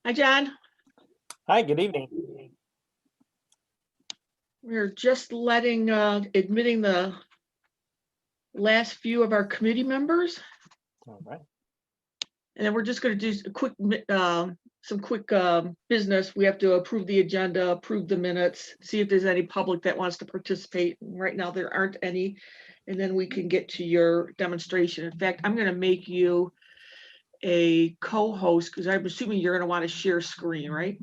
Hi, John. Hi, good evening. We're just admitting the last few of our committee members, All right. and then we're just going to do some quick business. We have to approve the agenda, approve the minutes, see if there's any public that wants to participate. Right now, there aren't any, and then we can get to your demonstration. In fact, I'm going to make you a co-host because I'm assuming you're going to want to share screen, right?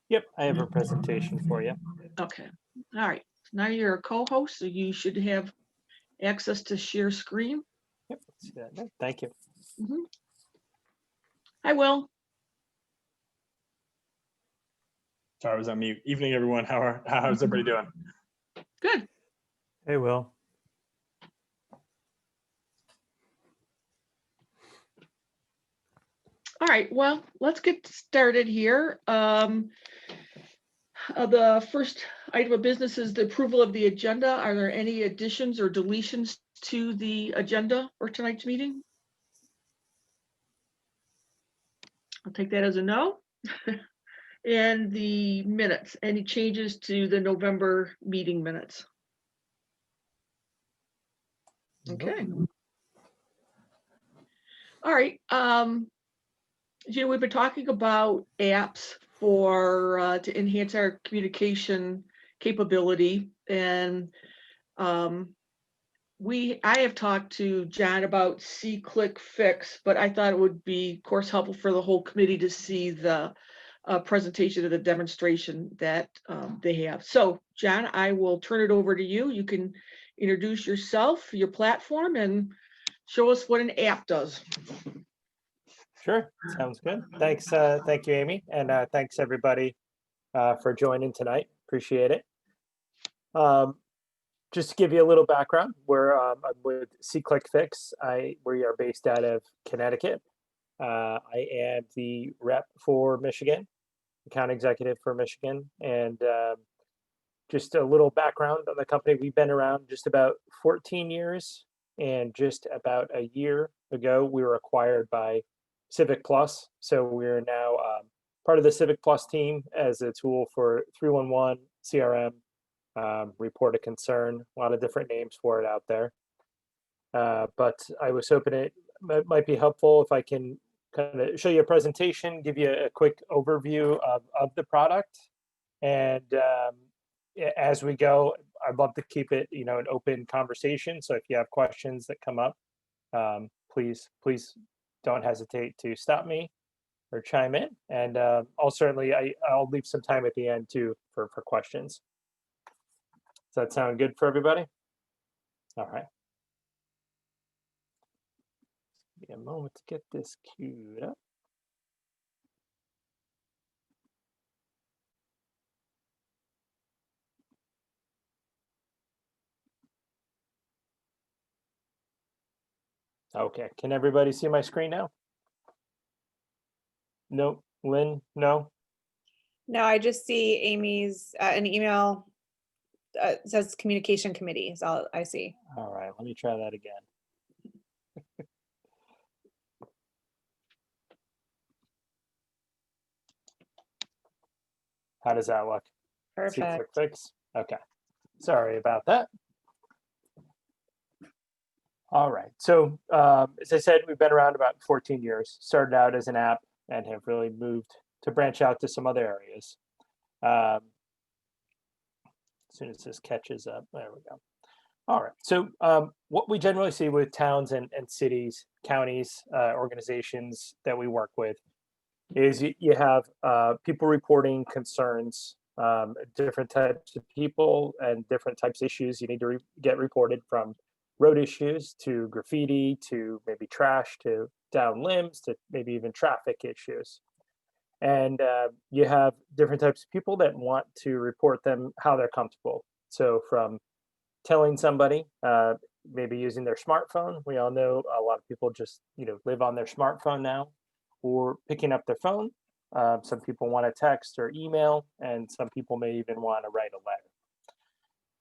Yep, I have a presentation for you. Okay. All right. Now you're a co-host, so you should have access to share screen. Yep, let's see that now. Thank you. Hi, Will. Sorry, I was on mute. Evening, everyone. How's everybody doing? Good. Hey, Will. All right. Well, let's get started here. The first item of business is the approval of the agenda. Are there any additions or deletions to the agenda for tonight's meeting? I'll take that as a no. And the minutes, any changes to the November meeting minutes? Okay. All right. We've been talking about apps for to enhance our communication capability, and I have talked to John about C-Click Fix, but I thought it would be, of course, helpful for the whole committee to see the presentation of the demonstration that they have. So, John, I will turn it over to you. You can introduce yourself, your platform, and show us what an app does. Sure, sounds good. Thanks, thank you, Amy, and thanks everybody for joining tonight. Appreciate it. Just to give you a little background, I'm with C-Click Fix. We are based out of Connecticut. I am the rep for Michigan, account executive for Michigan, and just a little background on the company. We've been around just about 14 years, and just about a year ago, we were acquired by Civic Plus. So we're now part of the Civic Plus team as a tool for 311 CRM, report a concern, a lot of different names for it out there. But I was hoping it might be helpful if I can kind of show you a presentation, give you a quick overview of the product. And as we go, I'd love to keep it, an open conversation. So if you have questions that come up, please don't hesitate to stop me or chime in. And I'll leave some time at the end too for questions. Does that sound good for everybody? All right. Give me a moment to get this queued up. Okay, can everybody see my screen now? No, Lynn, no? No, I just see Amy's an email says communication committee is all I see. All right, let me try that again. How does that look? Perfect. Fix? Okay, sorry about that. All right, so as I said, we've been around about 14 years, started out as an app and have really moved to branch out to some other areas. As soon as this catches up, there we go. All right, so what we generally see with towns and cities, counties, organizations that we work with is you have people reporting concerns, different types of people and different types of issues you need to get reported, from road issues to graffiti to maybe trash to down limbs to maybe even traffic issues. And you have different types of people that want to report them how they're comfortable. So from telling somebody, maybe using their smartphone. We all know a lot of people just live on their smartphone now, or picking up their phone. Some people want to text or email, and some people may even want to write a letter.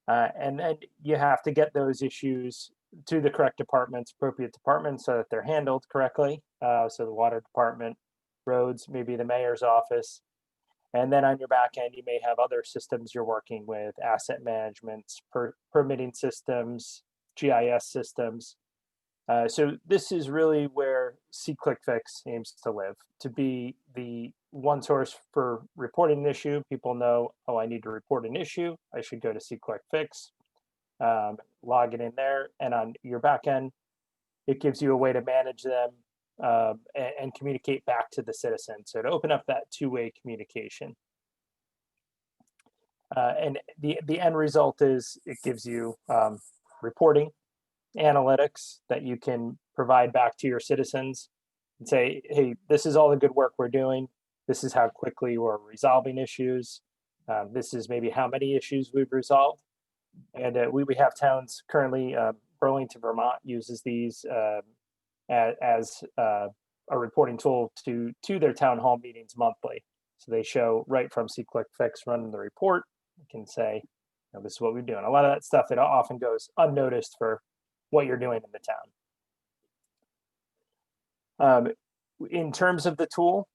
And then you have to get those issues to the correct departments, appropriate departments, so that they're handled correctly. So the water department, roads, maybe the mayor's office. And then on your back end, you may have other systems you're working with, asset management, permitting systems, GIS systems. So this is really where SeeClickFix aims to live, to be the one source for reporting an issue. People know, oh, I need to report an issue. I should go to SeeClickFix, log it in there. And on your back end, it gives you a way to manage them and communicate back to the citizen. So to open up that two-way communication. And the end result is it gives you reporting, analytics that you can provide back to your citizens and say, hey, this is all the good work we're doing. This is how quickly we're resolving issues. This is maybe how many issues we've resolved. And we have towns currently, Burlington, Vermont uses these as a reporting tool to their town hall meetings monthly. So they show right from SeeClickFix running the report. You can say, this is what we're doing. A lot of that stuff that often goes unnoticed for what you're doing in the town. In terms of the tool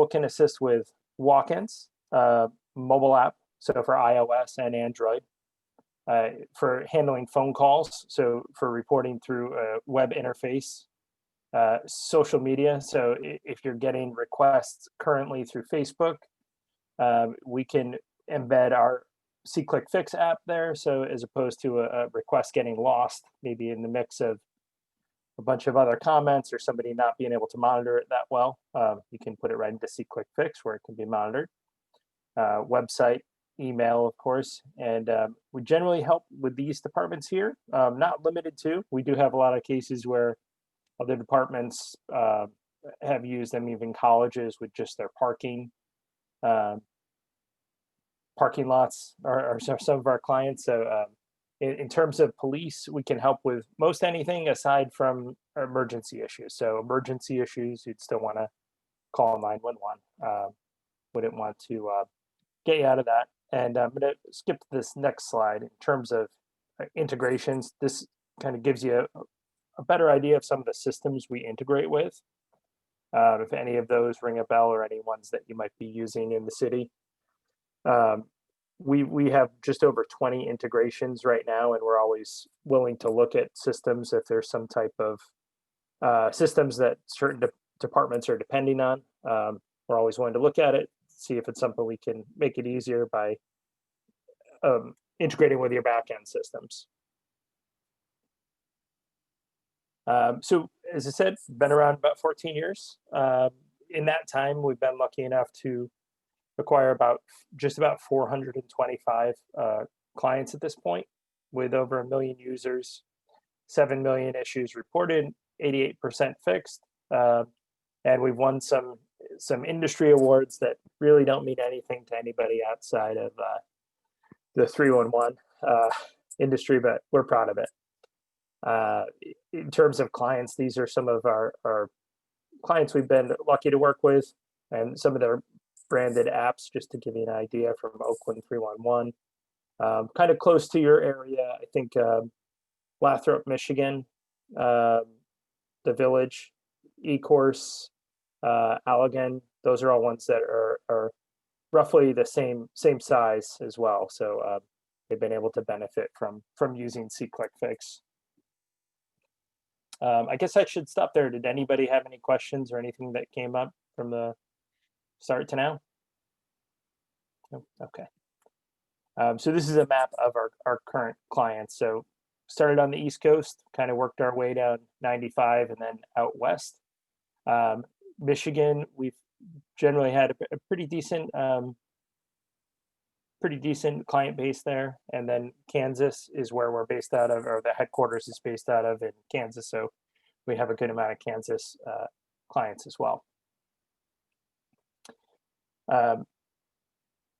can assist with walk-ins, mobile app, so for iOS and Android, for handling phone calls, so for reporting through a web interface, social media. So if you're getting requests currently through Facebook, we can embed our SeeClickFix app there. So as opposed to a request getting lost, maybe in the mix of a bunch of other comments or somebody not being able to monitor it that well, you can put it right into SeeClickFix where it can be monitored. Website, email, of course, and we generally help with these departments here, not limited to. We do have a lot of cases where other departments have used them, even colleges, with just their parking. Parking lots are some of our clients. So in terms of police, we can help with most anything aside from emergency issues. So emergency issues, you'd still want to call 911. Wouldn't want to get you out of that. And I'm going to skip to this next slide. In terms of integrations, this kind of gives you a better idea of some of the systems we integrate with. If any of those ring a bell or any ones that you might be using in the city. We have just over 20 integrations right now, and we're always willing to look at systems if there's some type of systems that certain departments are depending on. We're always willing to look at it, see if it's something we can make it easier by integrating with your backend systems. So as I said, been around about 14 years. In that time, we've been lucky enough to acquire just about 425 clients at this point, with over 1 million users, 7 million issues reported, 88% fixed, and we've won some industry awards that really don't mean anything to anybody outside of the 311 industry, but we're proud of it. In terms of clients, these are some of our clients we've been lucky to work with, and some of their branded apps, just to give you an idea, from Oakland 311, kind of close to your area. I think Lathrop, Michigan, the Village, eCourse, Allegan. Those are all ones that are roughly the same size as well. So they've been able to benefit from using SeeClickFix. I guess I should stop there. Did anybody have any questions or anything that came up from the start to now? No? Okay. So this is a map of our current clients. So started on the East Coast, kind of worked our way down 95 and then out west. Michigan, we've generally had a pretty decent client base there. And then Kansas is where we're based out of, or the headquarters is based out of in Kansas. So we have a good amount of Kansas clients as well.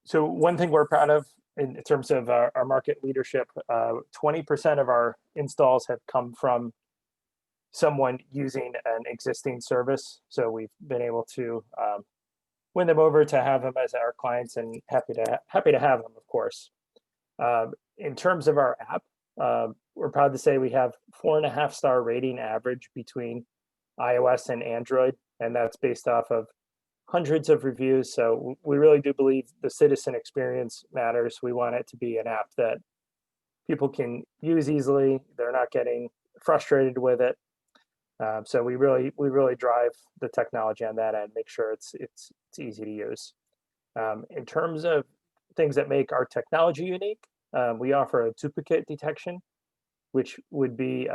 So one thing we're proud of in terms of our market leadership, 20% of our installs have come from someone using an existing service. So we've been able to win them over to have them as our clients, and happy to have them, of course. In terms of our app, we're proud to say we have 4.5-star rating average between iOS and Android, and that's based off of hundreds of reviews. So we really do believe the citizen experience matters. We want it to be an app that people can use easily. They're not getting frustrated with it. So we really drive the technology on that and make sure it's easy to use. In terms of things that make our technology unique, we offer a duplicate detection, which would be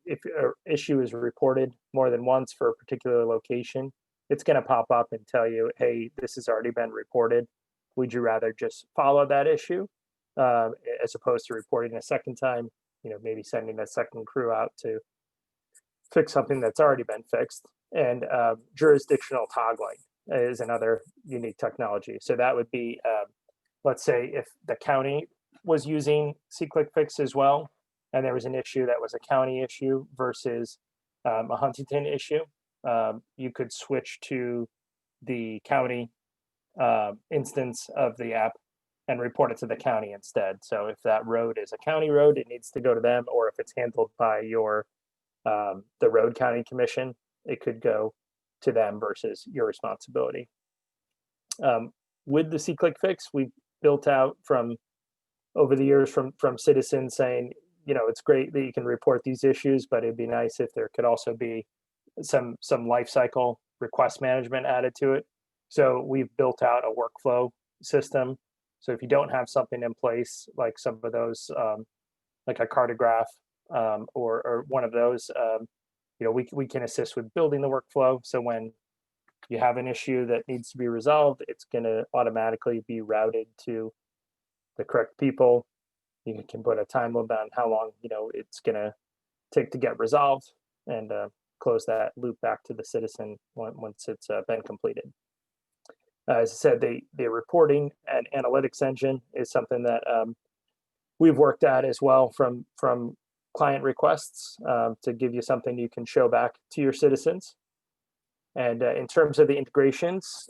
if an issue is reported more than once for a particular location, it's going to pop up and tell you, hey, this has already been reported. Would you rather just follow that issue as opposed to reporting a second time, maybe sending a second crew out to fix something that's already been fixed. And jurisdictional toggling is another unique technology. So that would be, let's say if the county was using SeeClickFix as well, and there was an issue that was a county issue versus a Huntington issue, you could switch to the county instance of the app and report it to the county instead. So if that road is a county road, it needs to go to them, or if it's handled by the road county commission, it could go to them versus your responsibility. With the SeeClickFix, we built out over the years from citizens saying, it's great that you can report these issues, but it'd be nice if there could also be some life cycle request management added to it. So we've built out a workflow system. So if you don't have something in place, like some of those, like a cartograph or one of those, we can assist with building the workflow. So when you have an issue that needs to be resolved, it's going to automatically be routed to the correct people. You can put a time limit on how long it's going to take to get resolved, and close that loop back to the citizen once it's been completed. As I said, the reporting and analytics engine is something that we've worked at as well from client requests to give you something you can show back to your citizens. And in terms of the integrations,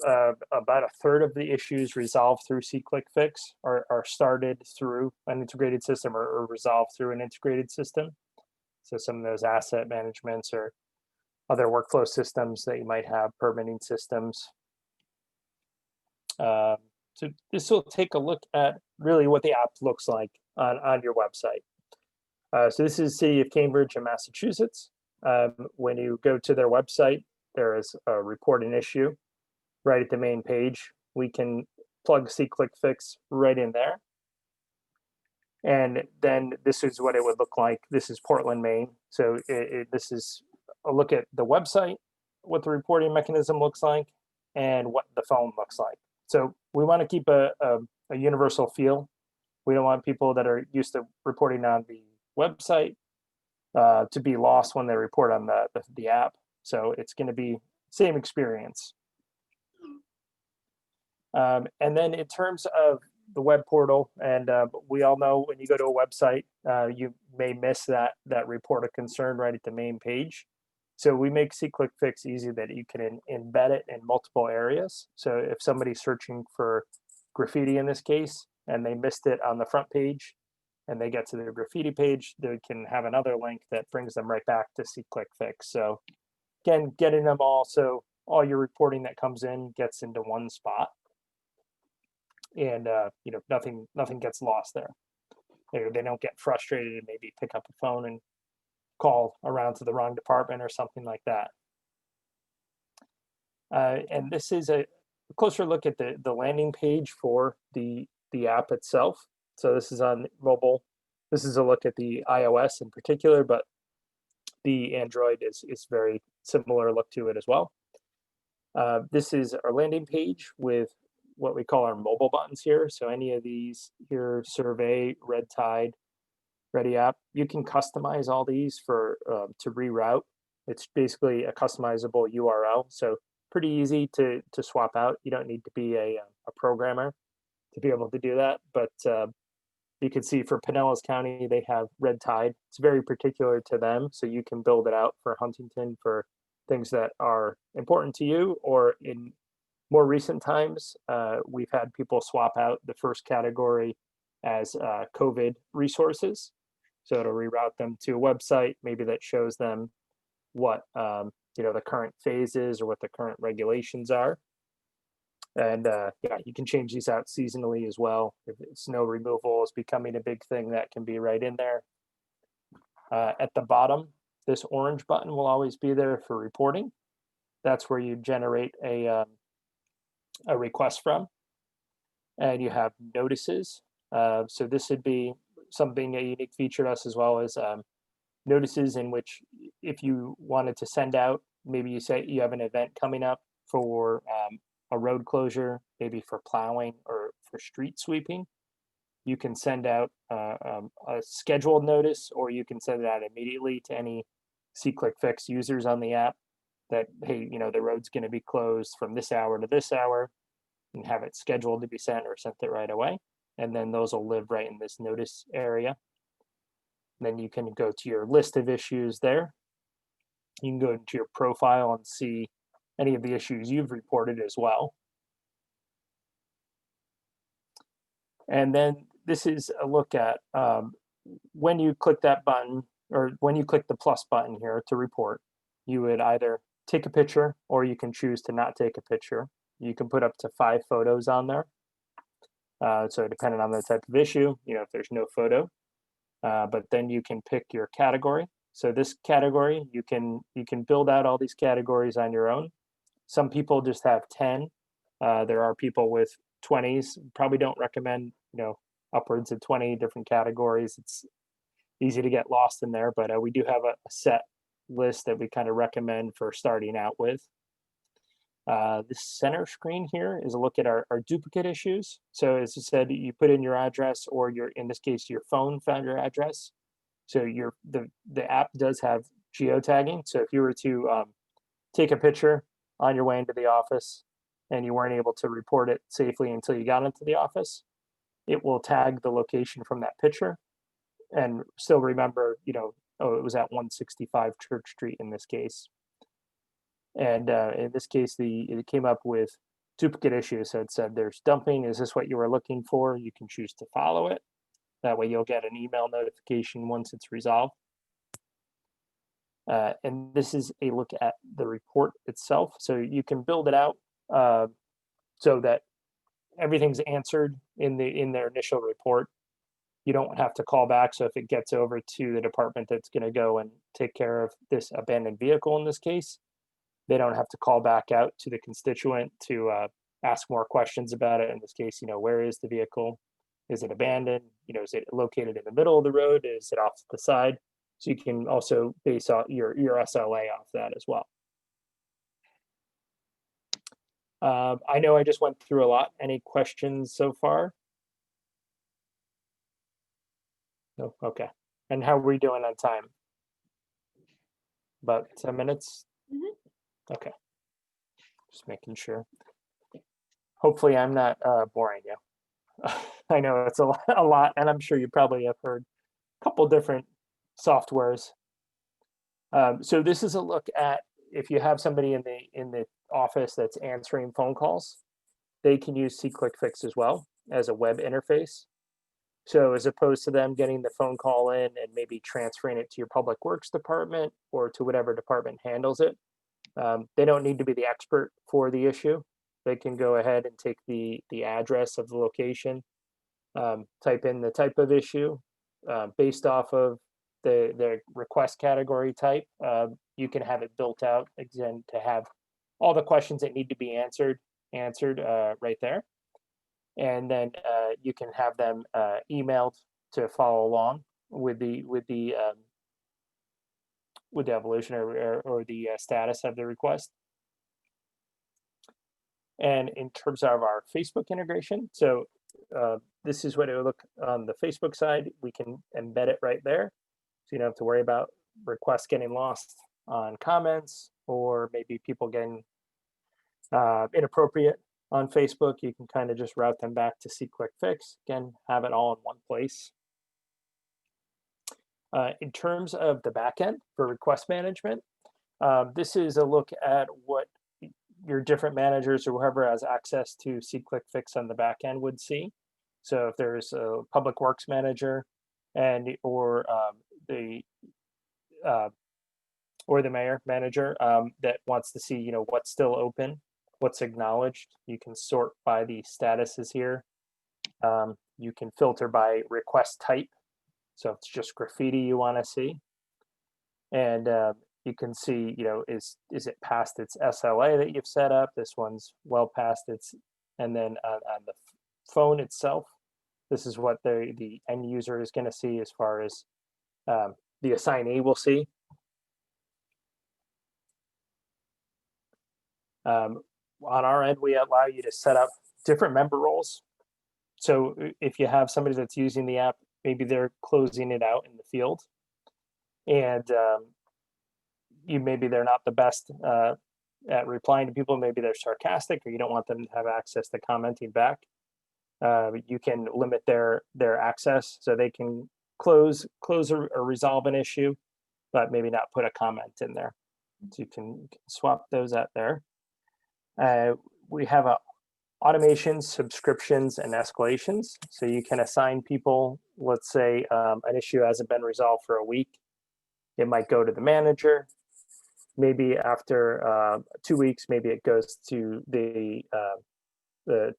about a third of the issues resolved through SeeClickFix are started through an integrated system or resolved through an integrated system. So some of those asset managements or other workflow systems that you might have, permitting systems. So this will take a look at really what the app looks like on your website. So this is City of Cambridge in Massachusetts. When you go to their website, there is a report an issue right at the main page. We can plug SeeClickFix right in there. And then this is what it would look like. This is Portland, Maine. So this is a look at the website, what the reporting mechanism looks like, and what the phone looks like. So we want to keep a universal feel. We don't want people that are used to reporting on the website to be lost when they report on the app. So it's going to be same experience. And then in terms of the web portal, and we all know when you go to a website, you may miss that report of concern right at the main page. So we make SeeClickFix easy that you can embed it in multiple areas. So if somebody's searching for graffiti in this case, and they missed it on the front page, and they get to the graffiti page, they can have another link that brings them right back to SeeClickFix. So again, getting them all, so all your reporting that comes in gets into one spot, and nothing gets lost there. They don't get frustrated and maybe pick up a phone and call around to the wrong department or something like that. And this is a closer look at the landing page for the app itself. So this is on mobile. This is a look at the iOS in particular, but the Android is very similar look to it as well. This is our landing page with what we call our mobile buttons here. So any of these here, survey, red tide, ready app, you can customize all these for to reroute. It's basically a customizable URL. So pretty easy to swap out. You don't need to be a programmer to be able to do that. But you can see for Pinellas County, they have red tide. It's very particular to them. So you can build it out for Huntington for things that are important to you. Or in more recent times, we've had people swap out the first category as COVID resources. So it'll reroute them to a website, maybe that shows them what the current phase is or what the current regulations are. And yeah, you can change these out seasonally as well. If snow removal is becoming a big thing, that can be right in there. At the bottom, this orange button will always be there for reporting. That's where you generate a request from. And you have notices. So this would be something a unique feature to us, as well as notices in which if you wanted to send out, maybe you say you have an event coming up for a road closure, maybe for plowing or for street sweeping, you can send out a scheduled notice, or you can send it out immediately to any SeeClickFix users on the app that, hey, the road's going to be closed from this hour to this hour, and have it scheduled to be sent or sent it right away. And then those will live right in this notice area. And then you can go to your list of issues there. You can go into your profile and see any of the issues you've reported as well. And then this is a look at when you click that button, or when you click the plus button here to report, you would either take a picture, or you can choose to not take a picture. You can put up to 5 photos on there. So depending on the type of issue, if there's no photo, but then you can pick your category. So this category, you can build out all these categories on your own. Some people just have 10. There are people with 20s. Probably don't recommend, upwards of 20 different categories. It's easy to get lost in there, but we do have a set list that we kind of recommend for starting out with. This center screen here is a look at our duplicate issues. So as I said, you put in your address, or in this case, your phone found your address. So the app does have geotagging. So if you were to take a picture on your way into the office and you weren't able to report it safely until you got into the office, it will tag the location from that picture and still remember, oh, it was at 165 Church Street in this case. And in this case, it came up with duplicate issues. So it said, there's dumping. Is this what you were looking for? You can choose to follow it. That way you'll get an email notification once it's resolved. And this is a look at the report itself. So you can build it out so that everything's answered in their initial report. You don't have to call back. So if it gets over to the department that's going to go and take care of this abandoned vehicle in this case, they don't have to call back out to the constituent to ask more questions about it. In this case, where is the vehicle? Is it abandoned? Is it located in the middle of the road? Is it off to the side? So you can also base your SLA off that as well. I know I just went through a lot. Any questions so far? No? Okay. And how are we doing on time? About 10 minutes? Mm-hmm. Okay. Just making sure. Hopefully I'm not boring you. I know it's a lot, and I'm sure you probably have heard a couple different softwares. So this is a look at if you have somebody in the office that's answering phone calls, they can use SeeClickFix as well as a web interface. So as opposed to them getting the phone call in and maybe transferring it to your public works department or to whatever department handles it, they don't need to be the expert for the issue. They can go ahead and take the address of the location, type in the type of issue based off of the request category type. You can have it built out again to have all the questions that need to be answered right there. And then you can have them emailed to follow along with the evolution or the status of the request. And in terms of our Facebook integration, so this is what it would look on the Facebook side. We can embed it right there. So you don't have to worry about requests getting lost on comments, or maybe people getting inappropriate on Facebook. You can kind of just route them back to SeeClickFix. Again, have it all in one place. In terms of the backend for request management, this is a look at what your different managers or whoever has access to SeeClickFix on the back end would see. So if there's a public works manager or the mayor manager that wants to see what's still open what's acknowledged. You can sort by the statuses here. You can filter by request type. So if it's just graffiti you want to see. And you can see, is it past its SLA that you've set up? This one's well past its, and then on the phone itself, this is what the end user is going to see as far as the assignee will see. On our end, we allow you to set up different member roles. So if you have somebody that's using the app, maybe they're closing it out in the field, and maybe they're not the best at replying to people. Maybe they're sarcastic, or you don't want them to have access to commenting back. You can limit their access so they can close or resolve an issue, but maybe not put a comment in there. So you can swap those out there. We have automations, subscriptions, and escalations. So you can assign people, let's say an issue hasn't been resolved for a week. It might go to the manager. Maybe after 2 weeks, maybe it goes to the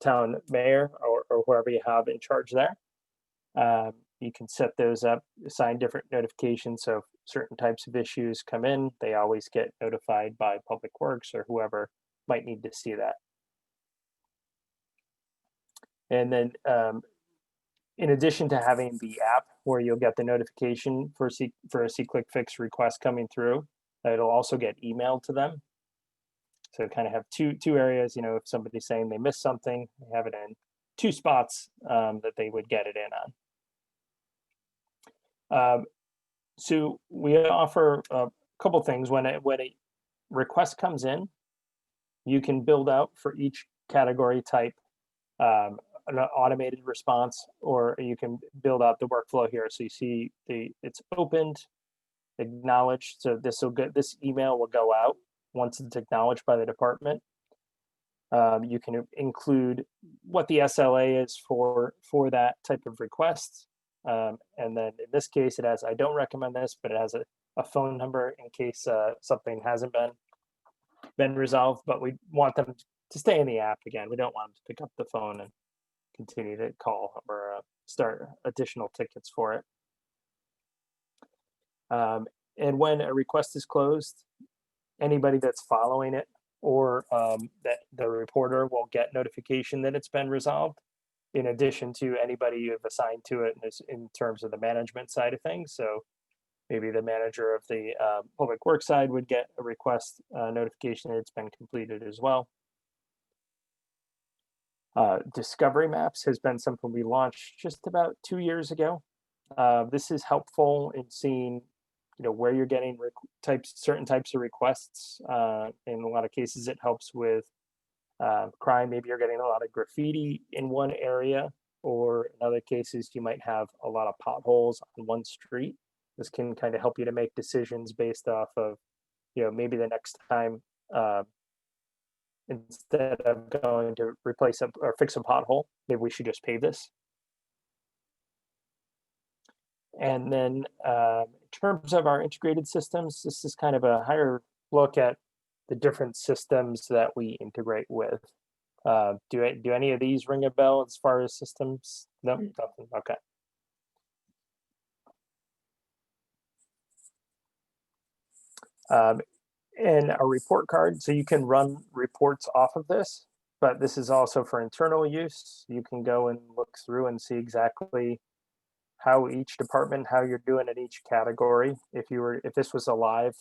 town mayor or whoever you have in charge there. You can set those up, assign different notifications. So if certain types of issues come in, they always get notified by Public Works or whoever might need to see that. And then in addition to having the app where you'll get the notification for a C-Click Fix request coming through, it'll also get emailed to them. So kind of have two areas, if somebody's saying they missed something, they have it in two spots that they would get it in on. So we offer a couple things. When a request comes in, you can build out for each category type an automated response, or you can build out the workflow here. So you see it's opened, acknowledged. So this email will go out once it's acknowledged by the department. You can include what the SLA is for that type of request. And then in this case, it has, I don't recommend this, but it has a phone number in case something hasn't been resolved, but we want them to stay in the app again. We don't want them to pick up the phone and continue to call or start additional tickets for it. And when a request is closed, anybody that's following it or that the reporter will get notification that it's been resolved, in addition to anybody you've assigned to it in terms of the management side of things. So maybe the manager of the Public Works side would get a request notification that it's been completed as well. Discovery Maps has been something we launched just about 2 years ago. This is helpful in seeing where you're getting certain types of requests. In a lot of cases, it helps with crime. Maybe you're getting a lot of graffiti in one area, or in other cases, you might have a lot of potholes on one street. This can kind of help you to make decisions based off of, maybe the next time, instead of going to replace or fix a pothole, maybe we should just pave this. And then in terms of our integrated systems, this is kind of a higher look at the different systems that we integrate with. Do any of these ring a bell as far as systems? No, nothing. Okay. And a report card, so you can run reports off of this, but this is also for internal use. You can go and look through and see exactly how each department, how you're doing in each category. If this was a live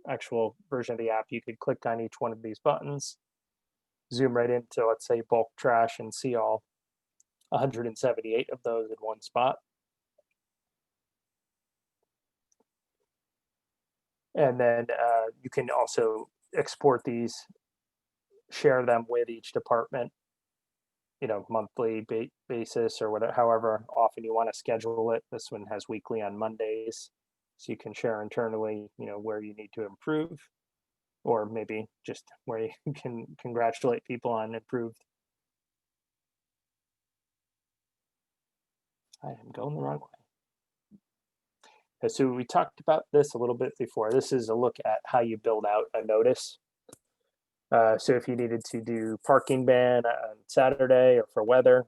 actual version of the app, you could click on each one of these buttons, zoom right into, let's say, bulk trash, and see all 178 of those in one spot. And then you can also export these, share them with each department, monthly basis or whatever, however often you want to schedule it. This one has weekly on Mondays, so you can share internally, where you need to improve, or maybe just where you can congratulate people on improved. I am going the wrong way. So we talked about this a little bit before. This is a look at how you build out a notice. So if you needed to do parking ban on Saturday or for weather,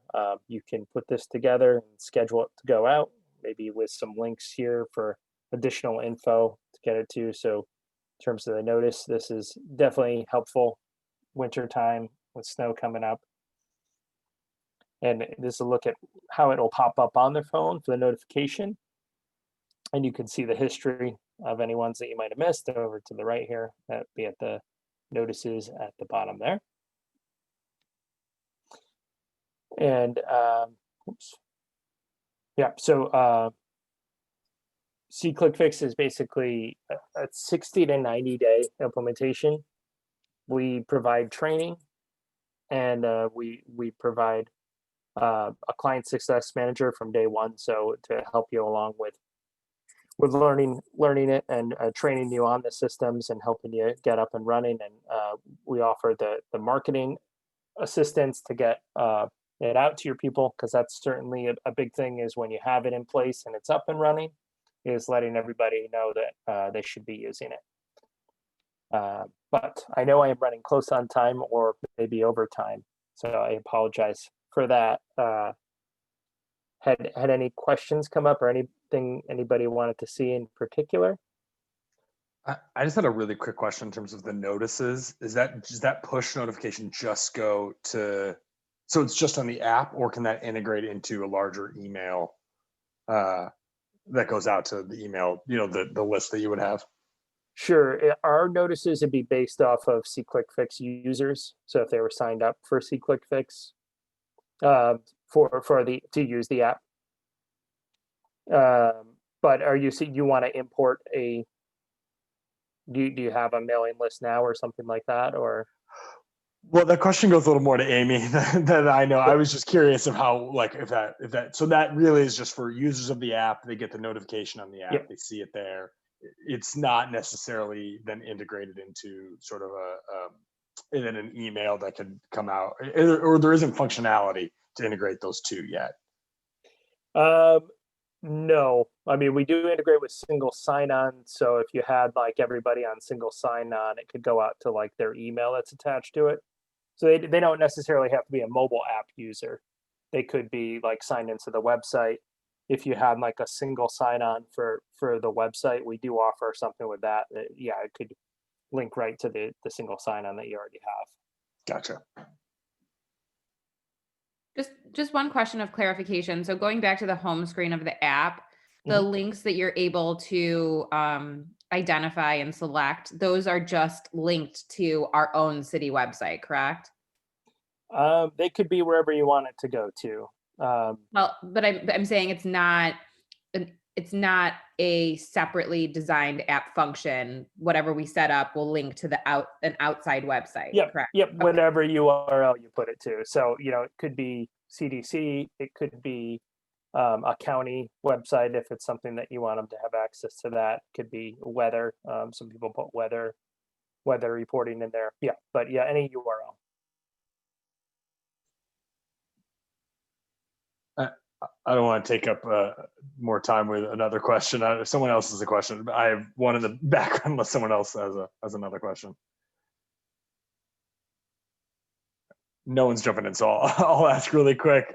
you can put this together and schedule it to go out, maybe with some links here for additional info to get it to. So in terms of the notice, this is definitely helpful winter time with snow coming up. And this is a look at how it'll pop up on their phone for the notification. And you can see the history of any ones that you might have missed over to the right here. That'd be at the notices at the bottom there. And oops. Yeah, so C-Click-Fix is basically a 60 to 90 day implementation. We provide training, and we provide a client success manager from day one, so to help you along with learning it and training you on the systems and helping you get up and running. And we offer the marketing assistance to get it out to your people, because that's certainly a big thing, is when you have it in place and it's up and running, is letting everybody know that they should be using it. But I know I am running close on time, or maybe over time, so I apologize for that. Had any questions come up, or anything anybody wanted to see in particular? I just had a really quick question in terms of the notices. Does that push notification just go to, so it's just on the app, or can that integrate into a larger email that goes out to the email, the list that you would have? Sure. Our notices would be based off of C-Click-Fix users. So if they were signed up for C-Click-Fix to use the app. But you want to import do you have a mailing list now or something like that, or? Well, that question goes a little more to Amy than I know. I was just curious of how, like, if that, so that really is just for users of the app. They get the notification on the app. Yep. They see it there. It's not necessarily then integrated into sort of and then an email that could come out, or there isn't functionality to integrate those two yet. No, I mean, we do integrate with single sign-on. So if you had like everybody on single sign-on, it could go out to like their email that's attached to it. So they don't necessarily have to be a mobile app user. They could be like signed into the website. If you had like a single sign-on for the website, we do offer something with that. Yeah, it could link right to the single sign-on that you already have. Gotcha. Just one question of clarification. So going back to the home screen of the app, the links that you're able to identify and select, those are just linked to our own city website, correct? They could be wherever you want it to go to. Well, but I'm saying it's not a separately designed app function. Whatever we set up will link to an outside website. Yep. Correct. Yep. Okay. Whatever URL you put it to. So, it could be CDC, it could be a county website if it's something that you want them to have access to. That could be weather. Some people put weather reporting in there. Yeah. But yeah, any URL. I don't want to take up more time with another question. If someone else has a question, I have one in the background unless someone else has another question. No one's jumping in, so I'll ask really quick.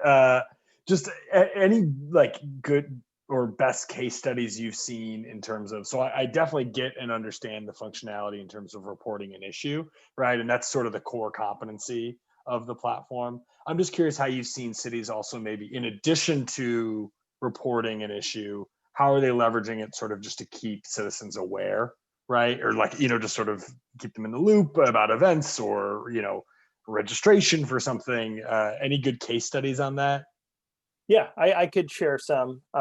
Just any like good or best case studies you've seen in terms of, so I definitely get and understand the functionality in terms of reporting an issue, right? And that's sort of the core competency of the platform. I'm just curious how you've seen cities also, maybe in addition to reporting an issue, how are they leveraging it sort of just to keep citizens aware, right? Or like, just sort of keep them in the loop about events or, registration for something. Any good case studies on that? Yeah, I could share some. We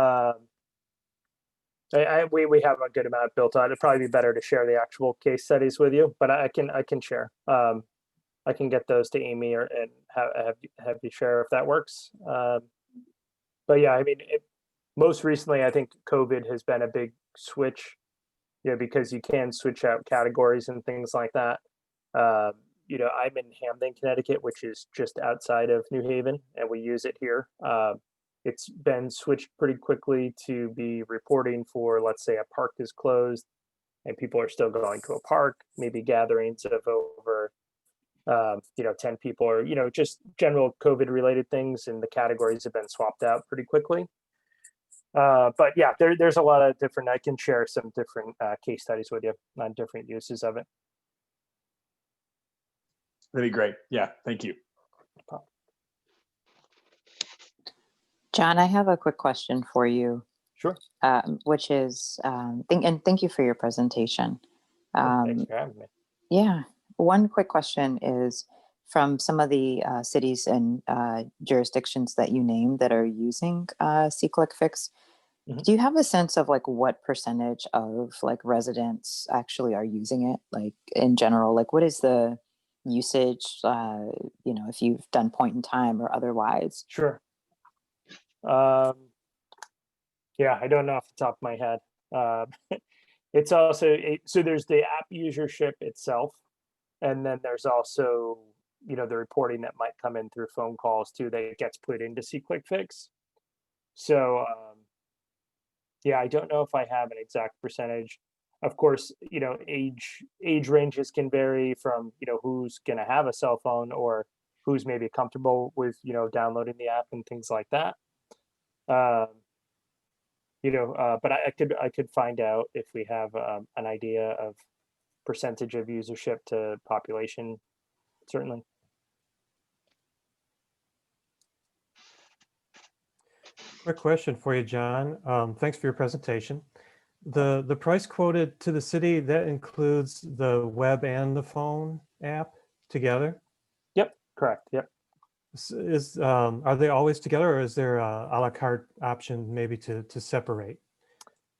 have a good amount built on. It'd probably be better to share the actual case studies with you, but I can share. I can get those to Amy and have you share if that works. But yeah, I mean, most recently, I think COVID has been a big switch, because you can switch out categories and things like that. I'm in Hamden, Connecticut, which is just outside of New Haven, and we use it here. It's been switched pretty quickly to be reporting for, let's say, a park is closed and people are still going to a park, maybe gatherings of over 10 people or, just general COVID related things, and the categories have been swapped out pretty quickly. But yeah, there's a lot of different, I can share some different case studies with you on different uses of it. That'd be great. Yeah, thank you. John, I have a quick question for you, Sure. which is, thank you for your presentation. Thanks for having me. Yeah, one quick question is from some of the cities and jurisdictions that you named that are using C-Click Fix. Mhm. Do you have a sense of like what percentage of like residents actually are using it? Like in general, like what is the usage? If you've done point in time or otherwise. Sure. Yeah, I don't know off the top of my head. It's also so there's the app usership itself, and then there's also the reporting that might come in through phone calls too that gets put into C-Click Fix. So yeah, I don't know if I have an exact percentage. Of course, age ranges can vary from who's going to have a cell phone or who's maybe comfortable with downloading the app and things like that. But I could find out if we have an idea of percentage of usership to population, certainly. Quick question for you, John. Thanks for your presentation. The price quoted to the city, that includes the web and the phone app together? Yep, correct. Yep. Are they always together, or is there a la carte option maybe to separate?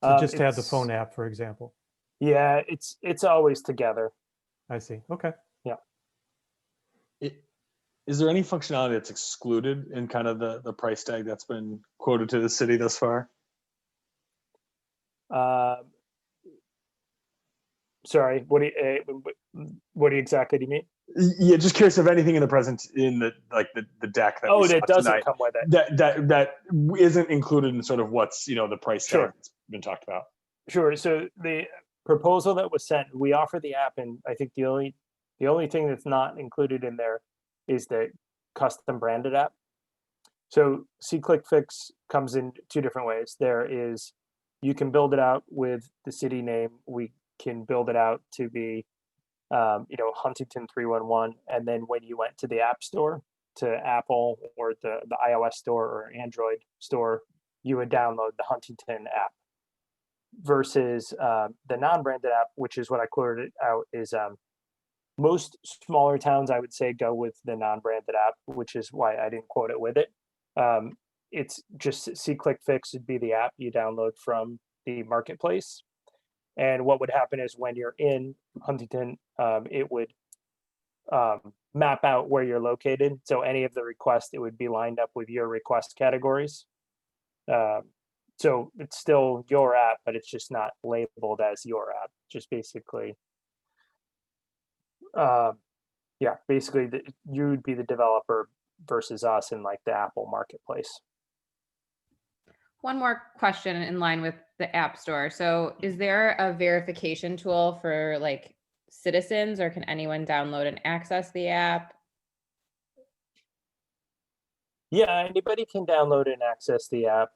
To just have the phone app, for example. Yeah, it's always together. I see. Okay. Yeah. Is there any functionality that's excluded in kind of the price tag that's been quoted to the city thus far? Sorry, what exactly do you mean? Yeah, just curious if anything in the deck that we saw that doesn't tonight, come with it. that isn't included in sort of what's the price tag Sure. that's been talked about. Sure. So the proposal that was sent, we offer the app, and I think the only thing that's not included in there is the custom branded app. So C-Click Fix comes in two different ways. You can build it out with the city name. We can build it out to be, Huntington 311. And then when you went to the App Store, to Apple or the iOS store or Android store, you would download the Huntington app. Versus the non-branded app, which is what I quoted out, is most smaller towns, I would say, go with the non-branded app, which is why I didn't quote it with it. It's just C-Click Fix would be the app you download from the marketplace. And what would happen is when you're in Huntington, it would map out where you're located. So any of the requests, it would be lined up with your request categories. So it's still your app, but it's just not labeled as your app. Just basically, you would be the developer versus us in like the Apple marketplace. One more question in line with the App Store. So is there a verification tool for like citizens, or can anyone download and access the app? Yeah, anybody can download and access the app.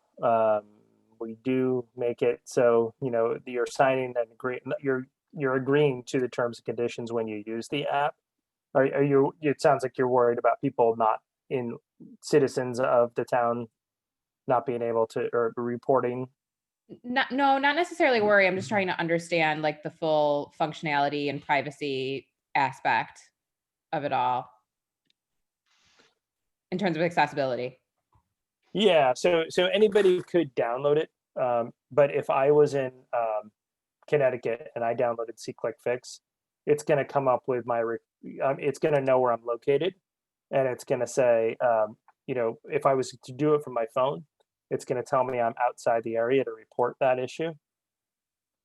We do make it so you're signing and you're agreeing to the terms and conditions when you use the app. Are you? It sounds like you're worried about people citizens of the town not being able to, or reporting. No, not necessarily worry. I'm just trying to understand like the full functionality and privacy aspect of it all in terms of accessibility. Yeah, so anybody could download it, but if I was in Connecticut and I downloaded C-Click Fix, it's going to come up with it's going to know where I'm located, and it's going to say, if I was to do it from my phone, it's going to tell me I'm outside the area to report that issue.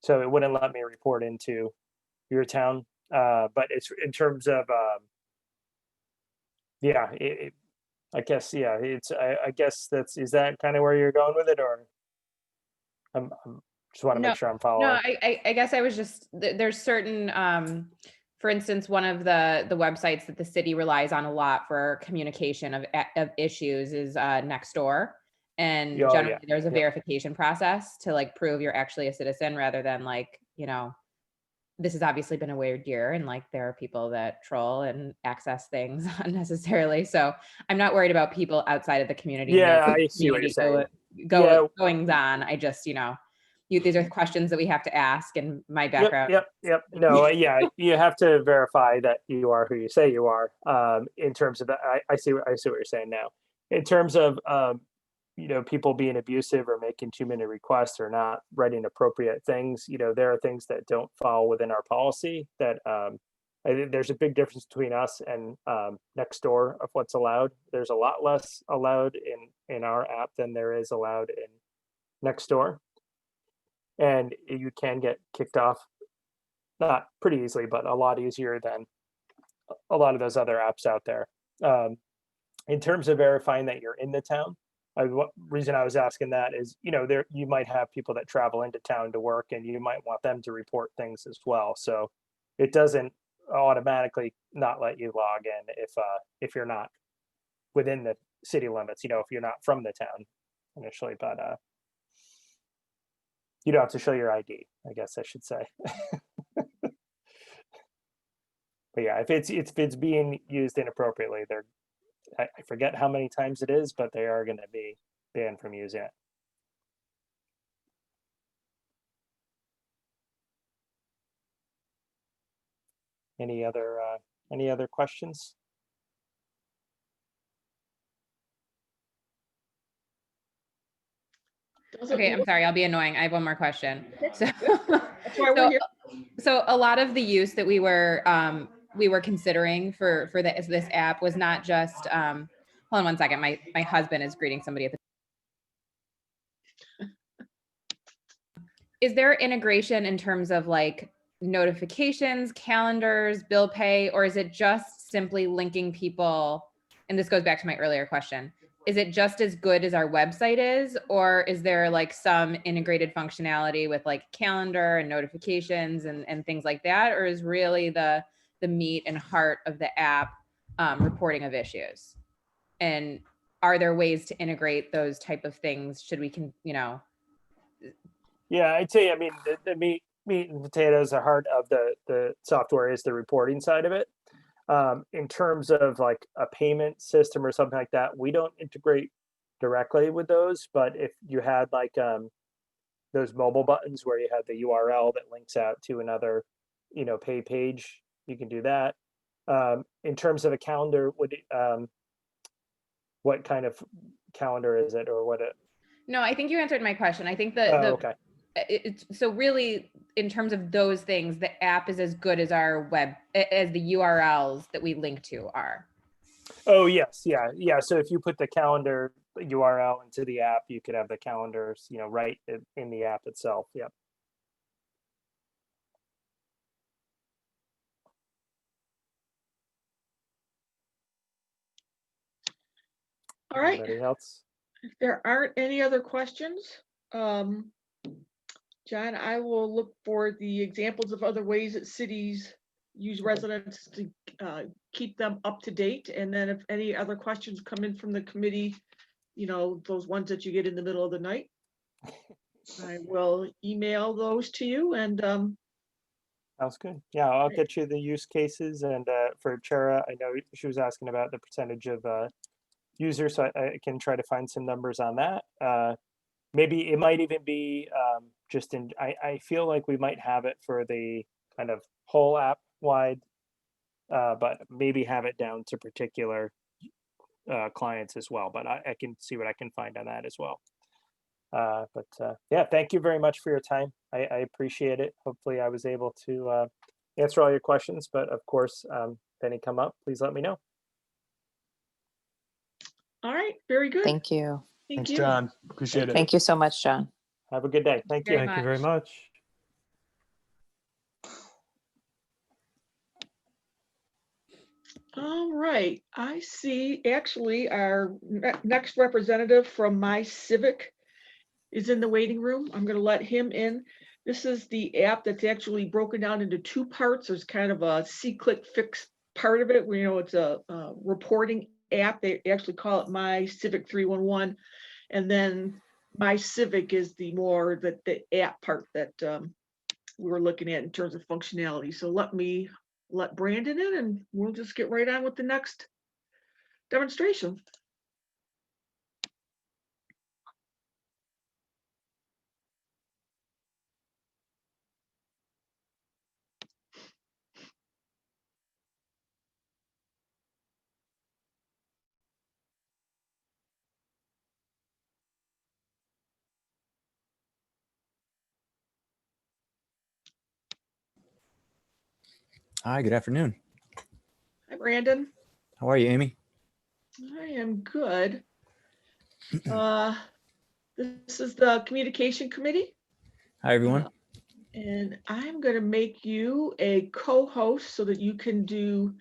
So it wouldn't let me report into your town, but it's in terms of, I guess, I guess is that kind of where you're going with it, or I'm just want to make sure I'm following. No, I guess I was just, there's certain for instance, one of the websites that the city relies on a lot for communication of issues is Nextdoor. And Oh, generally yeah. there's a Yep. verification process to like prove you're actually a citizen rather than like, you know, this has obviously been a weird year and like there are people that troll and access things unnecessarily. So I'm not worried about people outside of the community. Yeah, making I see what you're community saying. goings on. I just, you know, these are questions that we have to ask, and my background. Yep. No, yeah, you have to verify that you are who you say you are. In terms of that, I see what you're saying now. In terms of you know, people being abusive or making too many requests or not writing appropriate things, you know, there are things that don't fall within our policy that I think there's a big difference between us and Nextdoor of what's allowed. There's a lot less allowed in our app than there is allowed in Nextdoor. And you can get kicked off, not pretty easily, but a lot easier than a lot of those other apps out there. In terms of verifying that you're in the town, what reason I was asking that is, you know, there you might have people that travel into town to work, and you might want them to report things as well. So it doesn't automatically not let you log in if you're not within the city limits. You know, if you're not from the town initially, but you don't have to show your ID, I guess I should say. But yeah, if it's being used inappropriately, I forget how many times it is, but they are going to be banned from using it. Any other questions? Okay, I'm sorry, I'll be annoying. I have one more question. So, That's why we're here. so a lot of the use that we were considering for this app was not just hold on one second. My husband is greeting somebody at the. Is there integration in terms of like notifications, calendars, bill pay, or is it just simply linking people? And this goes back to my earlier question. Is it just as good as our website is, or is there like some integrated functionality with like calendar and notifications and things like that? Or is really the meat and heart of the app reporting of issues? And are there ways to integrate those type of things? Should we you know? Yeah, I'd say, I mean, the meat and potatoes, the heart of the software is the reporting side of it. In terms of like a payment system or something like that, we don't integrate directly with those. But if you had like those mobile buttons where you have the URL that links out to another, you know, pay page, you can do that. In terms of a calendar, what kind of calendar is it, or what? No, I think you answered my question. I think Okay. So really, in terms of those things, the app is as good as our as the URLs that we link to are. Oh, yes. Yeah. So if you put the calendar URL into the app, you could have the calendars, you know, right in the app itself. Yep. All right. Anybody else? If there aren't any other questions, John, I will look for the examples of other ways that cities use residents to keep them up to date. And then if any other questions come in from the committee, you know, those ones that you get in the middle of the night, I will email those to you. And Sounds good. Yeah, I'll get you the use cases. And for Chara, I know she was asking about the percentage of users, so I can try to find some numbers on that. Maybe it might even be just in, I feel like we might have it for the kind of whole app wide, but maybe have it down to particular clients as well. But I can see what I can find on that as well. Yeah, thank you very much for your time. I appreciate it. Hopefully I was able to answer all your questions, but of course, if any come up, please let me know. all right, very good. Thank you. Thanks, you. John. Appreciate it. Thank you so much, John. Have a good day. Thank you. Thank you very much. All right, I see actually our next representative from My Civic is in the waiting room. I'm going to let him in. This is the app that's actually broken down into two parts. There's kind of a see-click fix part of it where, it's a reporting app. They actually call it My Civic 311. And then My Civic is the more the app part that we were looking at in terms of functionality. So let Brandon in and we'll just get right on with the next demonstration. Hi, good afternoon. Hi, Brandon. How are you, Amy? I am good. This is the communication committee. Hi, everyone. And I'm going to make you a co-host so that you can do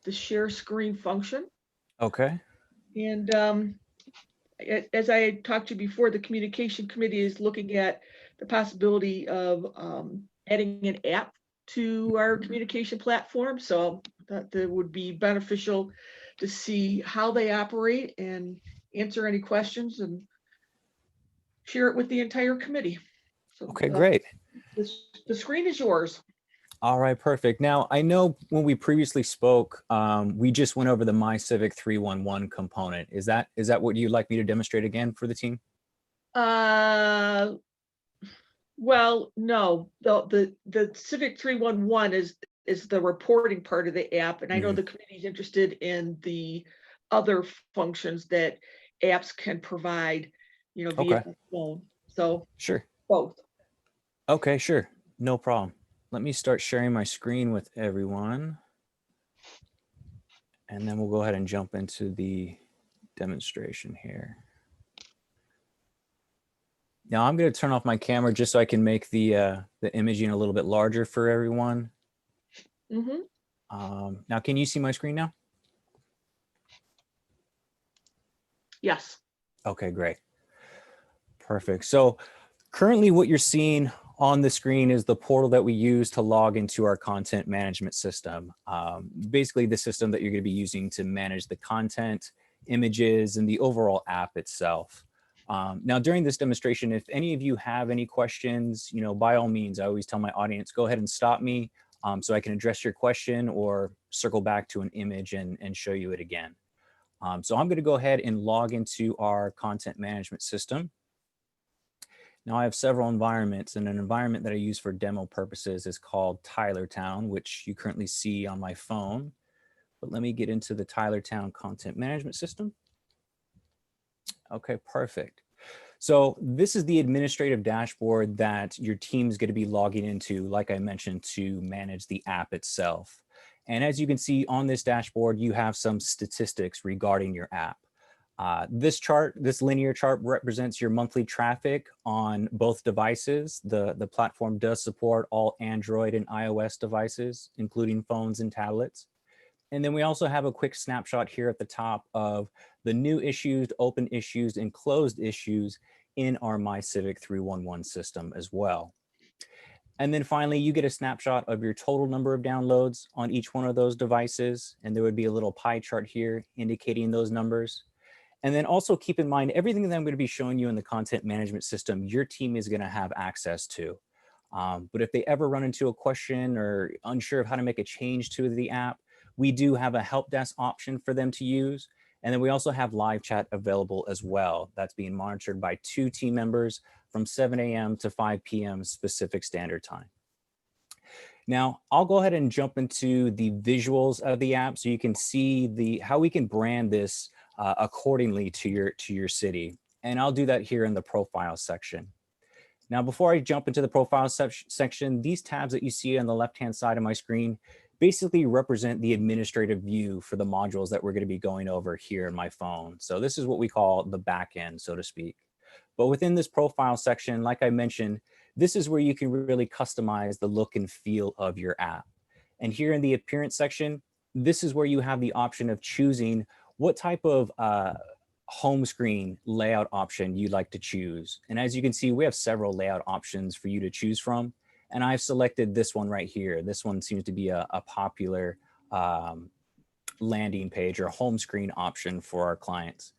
the share screen function. Okay. And as I talked to you before, the communication committee is looking at the possibility of adding an app to our communication platform. So that would be beneficial to see how they operate and answer any questions and share it with the entire committee. So, Okay, great. The screen is yours. All right, perfect. Now, I know when we previously spoke, we just went over the My Civic 311 component. Is that what you'd like me to demonstrate again for the team? Well, no, the Civic 311 is the reporting part of the app, and I know the committee's interested in the other functions that apps can provide, via the phone. So Sure. both. Okay, sure. No problem. Let me start sharing my screen with everyone. And then we'll go ahead and jump into the demonstration here. Now I'm going to turn off my camera just so I can make the imaging a little bit larger for everyone. Now, can you see my screen now? Yes. Okay, great. Perfect. So currently what you're seeing on the screen is the portal that we use to log into our content management system. Basically the system that you're going to be using to manage the content, images, and the overall app itself. Now, during this demonstration, if any of you have any questions, by all means, I always tell my audience, go ahead and stop me so I can address your question or circle back to an image and show you it again. So I'm going to go ahead and log into our content management system. Now I have several environments, and an environment that I use for demo purposes is called Tylertown, which you currently see on my phone. But let me get into the Tylertown content management system. Okay, perfect. So this is the administrative dashboard that your team is going to be logging into, like I mentioned, to manage the app itself. And as you can see on this dashboard, you have some statistics regarding your app. This linear chart represents your monthly traffic on both devices. The platform does support all Android and iOS devices, including phones and tablets. And then we also have a quick snapshot here at the top of the new issues, open issues, and closed issues in our My Civic 311 system as well. And then finally, you get a snapshot of your total number of downloads on each one of those devices. And there would be a little pie chart here indicating those numbers. And then also keep in mind, everything that I'm going to be showing you in the content management system, your team is going to have access to. But if they ever run into a question or unsure of how to make a change to the app, we do have a help desk option for them to use. And then we also have live chat available as well. That's being monitored by 2 team members from 7 a.m. to 5 p.m. Pacific Standard Time. Now, I'll go ahead and jump into the visuals of the app so you can see how we can brand this accordingly to your city. And I'll do that here in the profile section. Now, before I jump into the profile section, these tabs that you see on the left-hand side of my screen basically represent the administrative view for the modules that we're going to be going over here in my phone. So this is what we call the back end, so to speak. But within this profile section, like I mentioned, this is where you can really customize the look and feel of your app. And here in the appearance section, this is where you have the option of choosing what type of home screen layout option you'd like to choose. And as you can see, we have several layout options for you to choose from. And I've selected this one right here. This one seems to be a popular landing page or home screen option for our clients.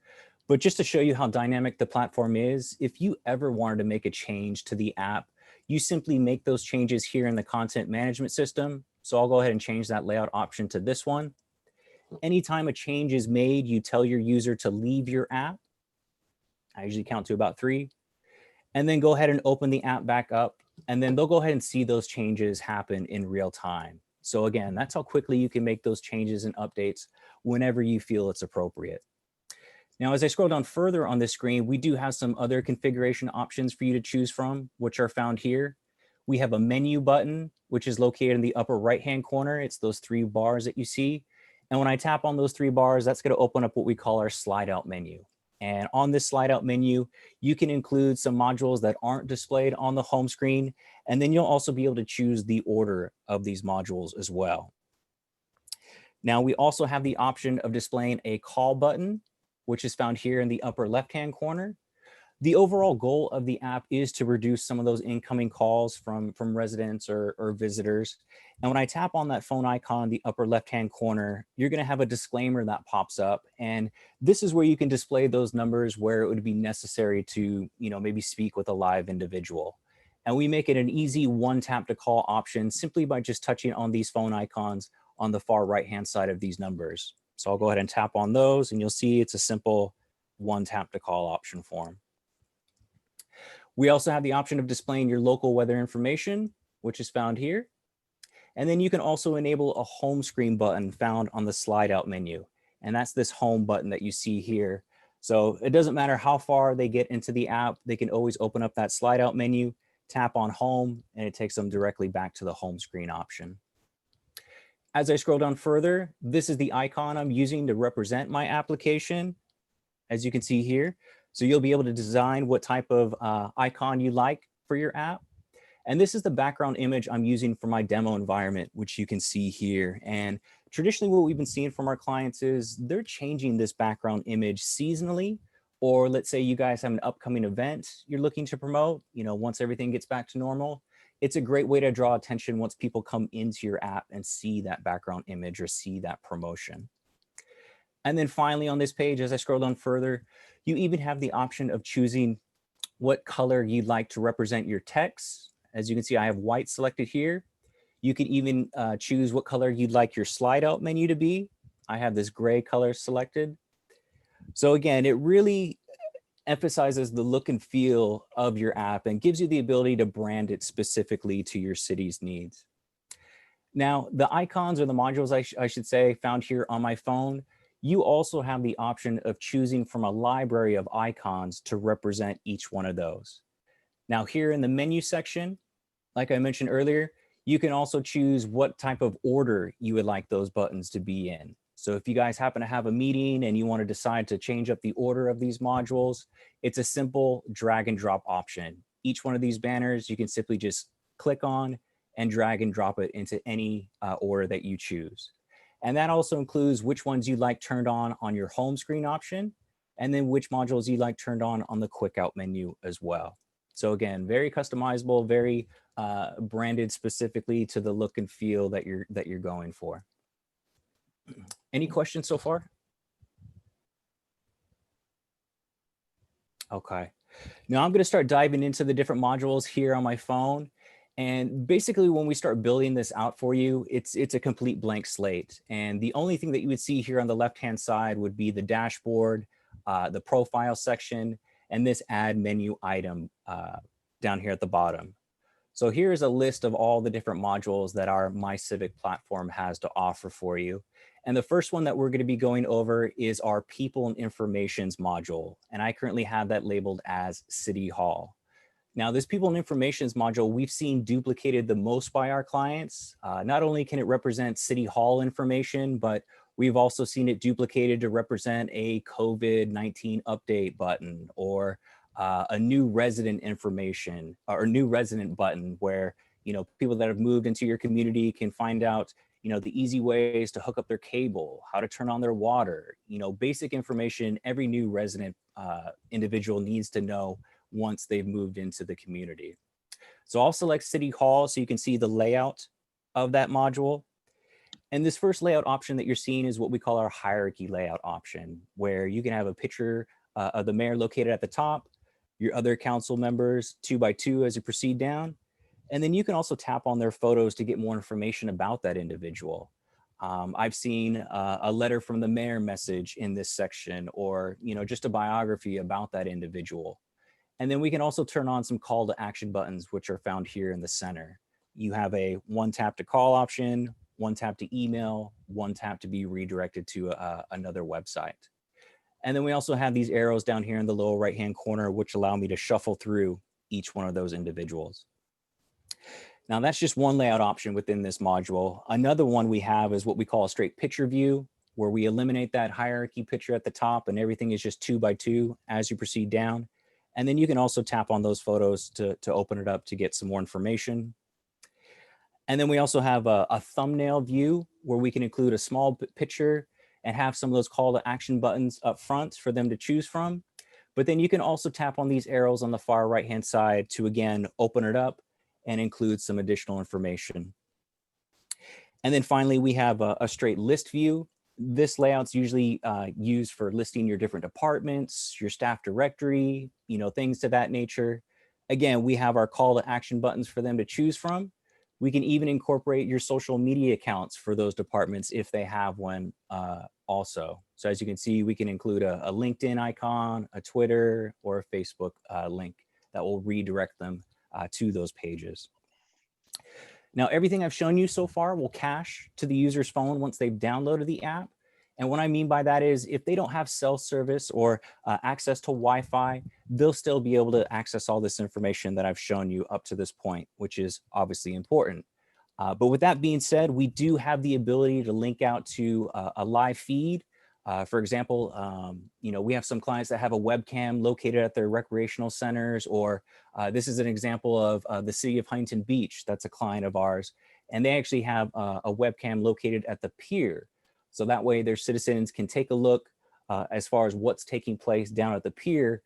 But just to show you how dynamic the platform is, if you ever wanted to make a change to the app, you simply make those changes here in the content management system. So I'll go ahead and change that layout option to this one. Anytime a change is made, you tell your user to leave your app. I usually count to about 3. And then go ahead and open the app back up. And then they'll go ahead and see those changes happen in real time. So again, that's how quickly you can make those changes and updates whenever you feel it's appropriate. Now, as I scroll down further on this screen, we do have some other configuration options for you to choose from, which are found here. We have a menu button, which is located in the upper right-hand corner. It's those 3 bars that you see. And when I tap on those 3 bars, that's going to open up what we call our slide out menu. And on this slide out menu, you can include some modules that aren't displayed on the home screen. And then you'll also be able to choose the order of these modules as well. Now, we also have the option of displaying a call button, which is found here in the upper left-hand corner. The overall goal of the app is to reduce some of those incoming calls from residents or visitors. And when I tap on that phone icon in the upper left-hand corner, you're going to have a disclaimer that pops up. And this is where you can display those numbers where it would be necessary to, maybe speak with a live individual. And we make it an easy one tap to call option simply by just touching on these phone icons on the far right-hand side of these numbers. So I'll go ahead and tap on those and you'll see it's a simple one tap to call option form. We also have the option of displaying your local weather information, which is found here. And then you can also enable a home screen button found on the slide out menu. And that's this home button that you see here. So it doesn't matter how far they get into the app, they can always open up that slide out menu, tap on home, and it takes them directly back to the home screen option. As I scroll down further, this is the icon I'm using to represent my application, as you can see here. So you'll be able to design what type of icon you like for your app. And this is the background image I'm using for my demo environment, which you can see here. And traditionally what we've been seeing from our clients is they're changing this background image seasonally, or let's say you guys have an upcoming event you're looking to promote, once everything gets back to normal. It's a great way to draw attention once people come into your app and see that background image or see that promotion. And then finally on this page, as I scroll down further, you even have the option of choosing what color you'd like to represent your text. As you can see, I have white selected here. You can even choose what color you'd like your slide out menu to be. I have this gray color selected. So again, it really emphasizes the look and feel of your app and gives you the ability to brand it specifically to your city's needs. Now, the icons or the modules, I should say, found here on my phone, you also have the option of choosing from a library of icons to represent each one of those. Now, here in the menu section, like I mentioned earlier, you can also choose what type of order you would like those buttons to be in. So if you guys happen to have a meeting and you want to decide to change up the order of these modules, it's a simple drag and drop option. Each one of these banners, you can simply just click on and drag and drop it into any order that you choose. And that also includes which ones you like turned on your home screen option, and then which modules you like turned on the quick out menu as well. So again, very customizable, very branded specifically to the look and feel that you're going for. Any questions so far? Okay. Now I'm going to start diving into the different modules here on my phone. And basically when we start building this out for you, it's a complete blank slate. And the only thing that you would see here on the left-hand side would be the dashboard, the profile section, and this add menu item down here at the bottom. So here's a list of all the different modules that our My Civic platform has to offer for you. And the first one that we're going to be going over is our People and Informations module. And I currently have that labeled as City Hall. Now, this People and Informations module, we've seen duplicated the most by our clients. Not only can it represent City Hall information, but we've also seen it duplicated to represent a COVID-19 update button or a new resident information or new resident button where, people that have moved into your community can find out, the easy ways to hook up their cable, how to turn on their water, basic information every new resident individual needs to know once they've moved into the community. So I'll select City Hall so you can see the layout of that module. And this first layout option that you're seeing is what we call our hierarchy layout option, where you can have a picture of the mayor located at the top, your other council members 2 by 2 as you proceed down. And then you can also tap on their photos to get more information about that individual. I've seen a letter from the mayor message in this section, or just a biography about that individual. And then we can also turn on some call to action buttons, which are found here in the center. You have a 1 tap to call option, 1 tap to email, 1 tap to be redirected to another website. And then we also have these arrows down here in the lower right-hand corner, which allow me to shuffle through each one of those individuals. Now that's just one layout option within this module. Another one we have is what we call a straight picture view, where we eliminate that hierarchy picture at the top and everything is just 2 by 2 as you proceed down. And then you can also tap on those photos to open it up to get some more information. And then we also have a thumbnail view where we can include a small picture and have some of those call to action buttons up front for them to choose from. But then you can also tap on these arrows on the far right-hand side to, again, open it up and include some additional information. And then finally, we have a straight list view. This layout's usually used for listing your different departments, your staff directory, things to that nature. Again, we have our call to action buttons for them to choose from. We can even incorporate your social media accounts for those departments if they have one also. So as you can see, we can include a LinkedIn icon, a Twitter, or a Facebook link that will redirect them to those pages. Now, everything I've shown you so far will cache to the user's phone once they've downloaded the app. And what I mean by that is if they don't have cell service or access to Wi-Fi, they'll still be able to access all this information that I've shown you up to this point, which is obviously important. But with that being said, we do have the ability to link out to a live feed. For example, we have some clients that have a webcam located at their recreational centers, or this is an example of the city of Huntington Beach. That's a client of ours. And they actually have a webcam located at the pier. So that way their citizens can take a look as far as what's taking place down at the pier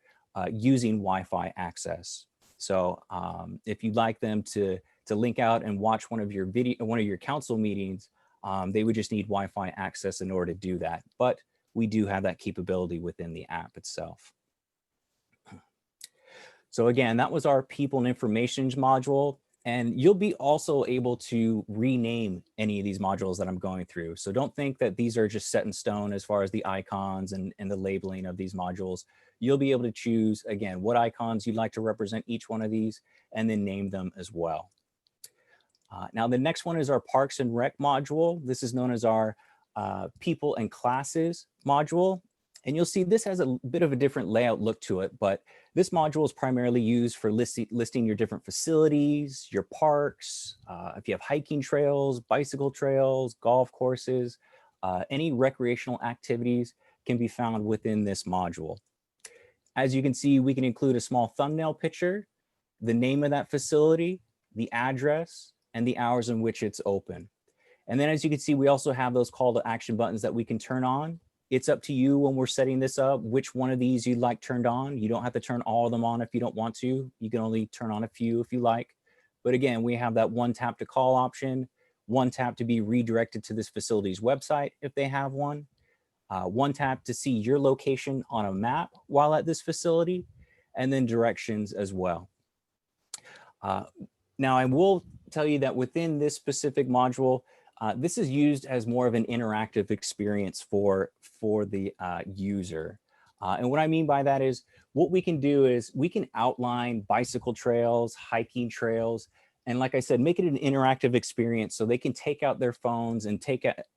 using Wi-Fi access. So if you'd like them to link out and watch one of your council meetings, they would just need Wi-Fi access in order to do that. But we do have that capability within the app itself. So again, that was our people and information module. And you'll be also able to rename any of these modules that I'm going through. So don't think that these are just set in stone as far as the icons and the labeling of these modules. You'll be able to choose, again, what icons you'd like to represent each one of these and then name them as well. Now, the next one is our Parks and Rec module. This is known as our People and Classes module. And you'll see this has a bit of a different layout look to it, but this module is primarily used for listing your different facilities, your parks, if you have hiking trails, bicycle trails, golf courses, any recreational activities can be found within this module. As you can see, we can include a small thumbnail picture, the name of that facility, the address, and the hours in which it's open. And then as you can see, we also have those call to action buttons that we can turn on. It's up to you when we're setting this up, which one of these you'd like turned on. You don't have to turn all of them on if you don't want to. You can only turn on a few if you like. But again, we have that 1 tap to call option, 1 tap to be redirected to this facility's website if they have one, 1 tap to see your location on a map while at this facility, and then directions as well. Now, I will tell you that within this specific module, this is used as more of an interactive experience for the user. And what I mean by that is what we can do is we can outline bicycle trails, hiking trails, and like I said, make it an interactive experience so they can take out their phones and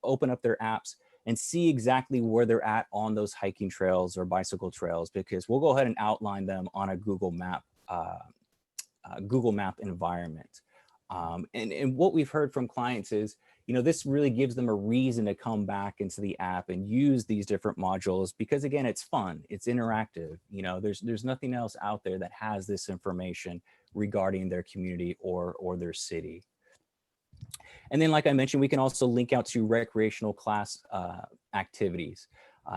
open up their apps and see exactly where they're at on those hiking trails or bicycle trails, because we'll go ahead and outline them on a Google Map environment. And what we've heard from clients is, this really gives them a reason to come back into the app and use these different modules because, again, it's fun, it's interactive. There's nothing else out there that has this information regarding their community or their city. And then, like I mentioned, we can also link out to recreational class activities.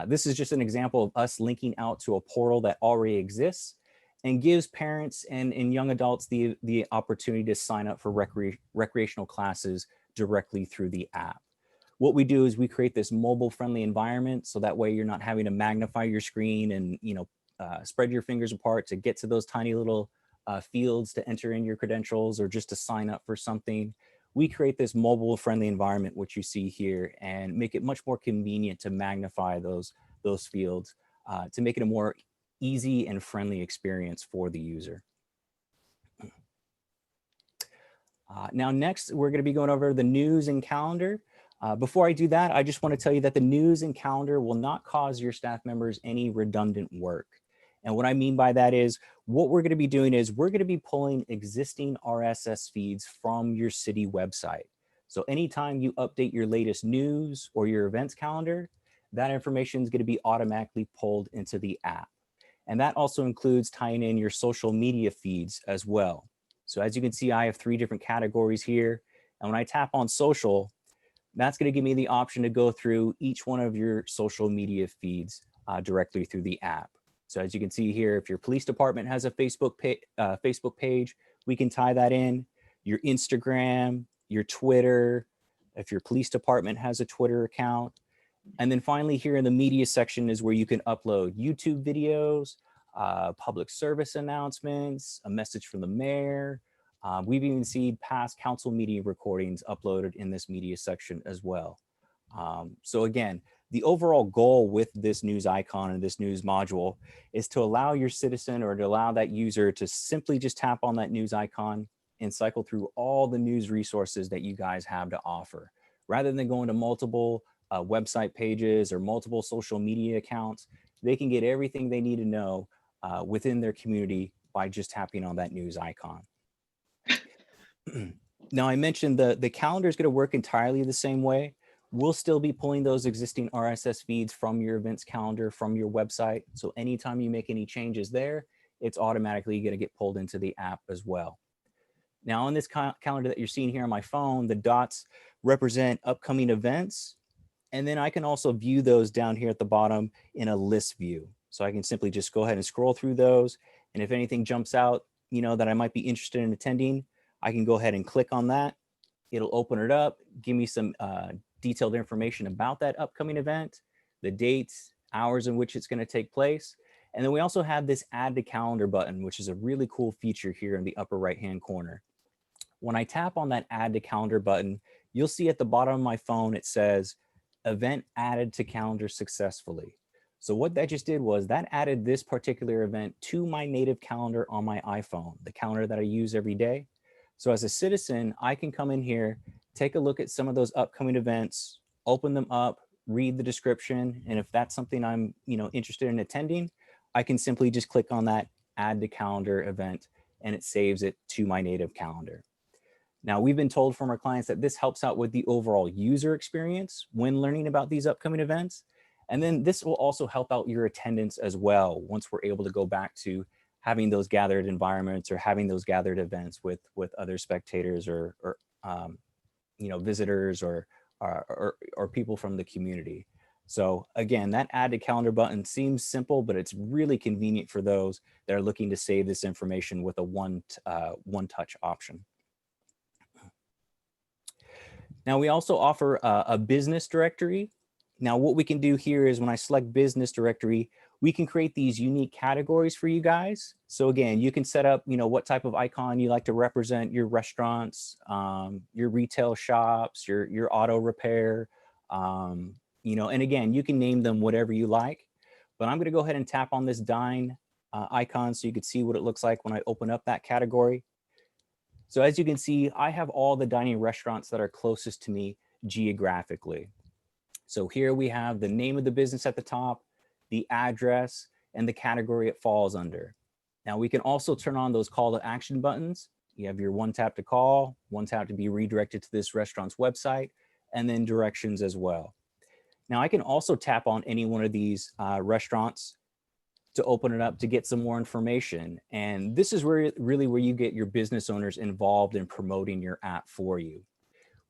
This is just an example of us linking out to a portal that already exists and gives parents and young adults the opportunity to sign up for recreational classes directly through the app. What we do is we create this mobile friendly environment, so that way you're not having to magnify your screen and spread your fingers apart to get to those tiny little fields to enter in your credentials or just to sign up for something. We create this mobile friendly environment, which you see here, and make it much more convenient to magnify those fields to make it a more easy and friendly experience for the user. Now, next, we're going to be going over the news and calendar. Before I do that, I just want to tell you that the news and calendar will not cause your staff members any redundant work. And what I mean by that is what we're going to be doing is we're going to be pulling existing RSS feeds from your city website. So anytime you update your latest news or your events calendar, that information is going to be automatically pulled into the app. And that also includes tying in your social media feeds as well. So as you can see, I have 3 different categories here. And when I tap on social, that's going to give me the option to go through each one of your social media feeds directly through the app. So as you can see here, if your police department has a Facebook page, we can tie that in. Your Instagram, your Twitter, if your police department has a Twitter account. And then finally here in the media section is where you can upload YouTube videos, public service announcements, a message from the mayor. We've even seen past council meeting recordings uploaded in this media section as well. So again, the overall goal with this news icon and this news module is to allow your citizen or to allow that user to simply just tap on that news icon and cycle through all the news resources that you guys have to offer. Rather than going to multiple website pages or multiple social media accounts, they can get everything they need to know within their community by just tapping on that news icon. Now, I mentioned the calendar is going to work entirely the same way. We'll still be pulling those existing RSS feeds from your events calendar from your website. So anytime you make any changes there, it's automatically going to get pulled into the app as well. Now, on this calendar that you're seeing here on my phone, the dots represent upcoming events. And then I can also view those down here at the bottom in a list view. So I can simply just go ahead and scroll through those. And if anything jumps out, that I might be interested in attending, I can go ahead and click on that. It'll open it up, give me some detailed information about that upcoming event, the dates, hours in which it's going to take place. And then we also have this add to calendar button, which is a really cool feature here in the upper right-hand corner. When I tap on that add to calendar button, you'll see at the bottom of my phone, it says event added to calendar successfully. So what that just did was that added this particular event to my native calendar on my iPhone, the calendar that I use every day. So as a citizen, I can come in here, take a look at some of those upcoming events, open them up, read the description. And if that's something I'm interested in attending, I can simply just click on that add to calendar event and it saves it to my native calendar. Now, we've been told from our clients that this helps out with the overall user experience when learning about these upcoming events. And then this will also help out your attendance as well once we're able to go back to having those gathered environments or having those gathered events with other spectators or visitors or people from the community. So again, that add to calendar button seems simple, but it's really convenient for those that are looking to save this information with a one-touch option. Now, we also offer a business directory. Now, what we can do here is when I select business directory, we can create these unique categories for you guys. So again, you can set up, what type of icon you like to represent your restaurants, your retail shops, your auto repair, and again, you can name them whatever you like. But I'm going to go ahead and tap on this dine icon so you can see what it looks like when I open up that category. So as you can see, I have all the dining restaurants that are closest to me geographically. So here we have the name of the business at the top, the address, and the category it falls under. Now we can also turn on those call to action buttons. You have your one tap to call, one tap to be redirected to this restaurant's website, and then directions as well. Now I can also tap on any one of these restaurants to open it up to get some more information. And this is really where you get your business owners involved in promoting your app for you.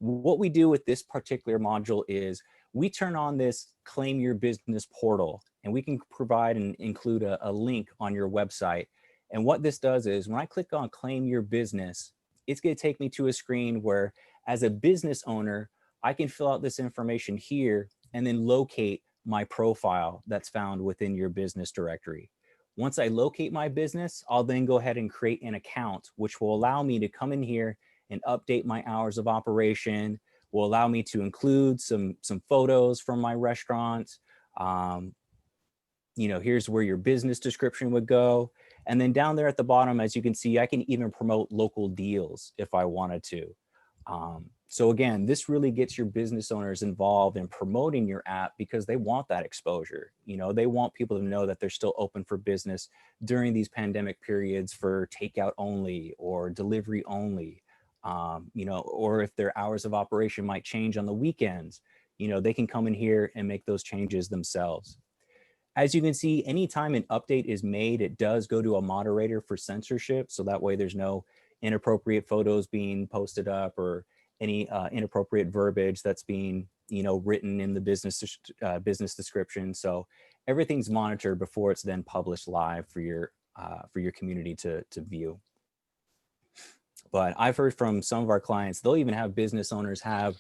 What we do with this particular module is we turn on this Claim Your Business portal, and we can provide and include a link on your website. And what this does is when I click on Claim Your Business, it's going to take me to a screen where, as a business owner, I can fill out this information here and then locate my profile that's found within your business directory. Once I locate my business, I'll then go ahead and create an account, which will allow me to come in here and update my hours of operation, will allow me to include some photos from my restaurant. You know, here's where your business description would go. And then down there at the bottom, as you can see, I can even promote local deals if I wanted to. So again, this really gets your business owners involved in promoting your app because they want that exposure. You know, they want people to know that they're still open for business during these pandemic periods for takeout only or delivery only. You know, or if their hours of operation might change on the weekends, you know, they can come in here and make those changes themselves. As you can see, anytime an update is made, it does go to a moderator for censorship. So that way there's no inappropriate photos being posted up or any inappropriate verbiage that's being, you know, written in the business description. So everything's monitored before it's then published live for your community to view. But I've heard from some of our clients, they'll even have business owners have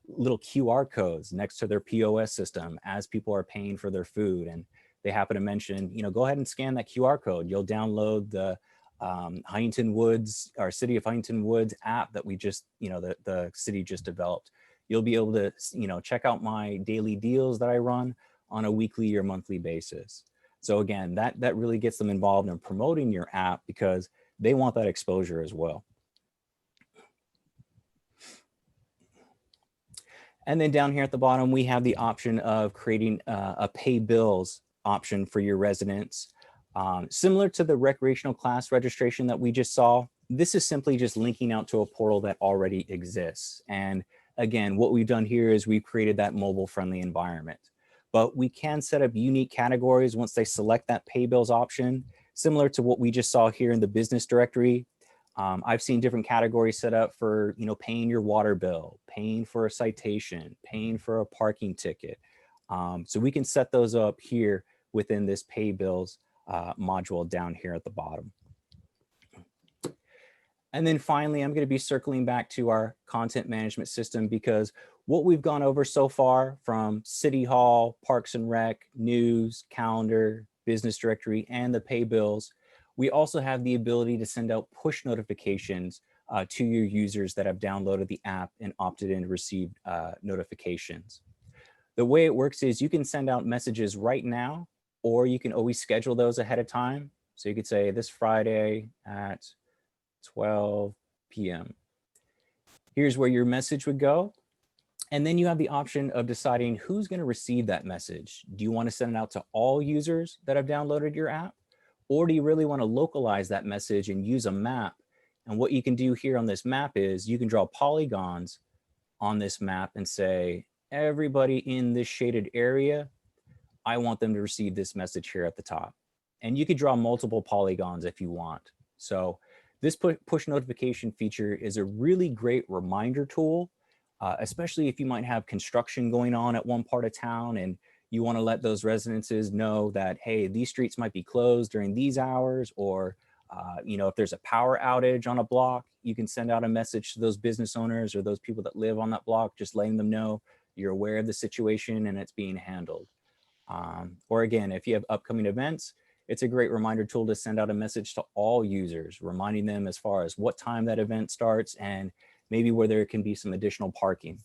little QR codes next to their POS system as people are paying for their food. And they happen to mention, you know, go ahead and scan that QR code. You'll download the Huntington Woods, our City of Huntington Woods app that we just, you know, the city just developed. You'll be able to, you know, check out my daily deals that I run on a weekly or monthly basis. So again, that really gets them involved in promoting your app because they want that exposure as well. And then down here at the bottom, we have the option of creating a pay bills option for your residents. Similar to the recreational class registration that we just saw, this is simply just linking out to a portal that already exists. And again, what we've done here is we've created that mobile friendly environment. But we can set up unique categories once they select that pay bills option, similar to what we just saw here in the business directory. I've seen different categories set up for, you know, paying your water bill, paying for a citation, paying for a parking ticket. So we can set those up here within this pay bills module down here at the bottom. And then finally, I'm going to be circling back to our content management system because what we've gone over so far from City Hall, Parks and Rec, news, calendar, business directory, and the pay bills, we also have the ability to send out push notifications to your users that have downloaded the app and opted in to receive notifications. The way it works is you can send out messages right now, or you can always schedule those ahead of time. So you could say this Friday at 12 p.m. Here's where your message would go. And then you have the option of deciding who's going to receive that message. Do you want to send it out to all users that have downloaded your app? Or do you really want to localize that message and use a map? And what you can do here on this map is you can draw polygons on this map and say, everybody in this shaded area, I want them to receive this message here at the top. And you could draw multiple polygons if you want. So this push notification feature is a really great reminder tool, especially if you might have construction going on at one part of town and you want to let those residences know that, hey, these streets might be closed during these hours, or you know, if there's a power outage on a block, you can send out a message to those business owners or those people that live on that block, just letting them know you're aware of the situation and it's being handled. Or again, if you have upcoming events, it's a great reminder tool to send out a message to all users, reminding them as far as what time that event starts and maybe where there can be some additional parking.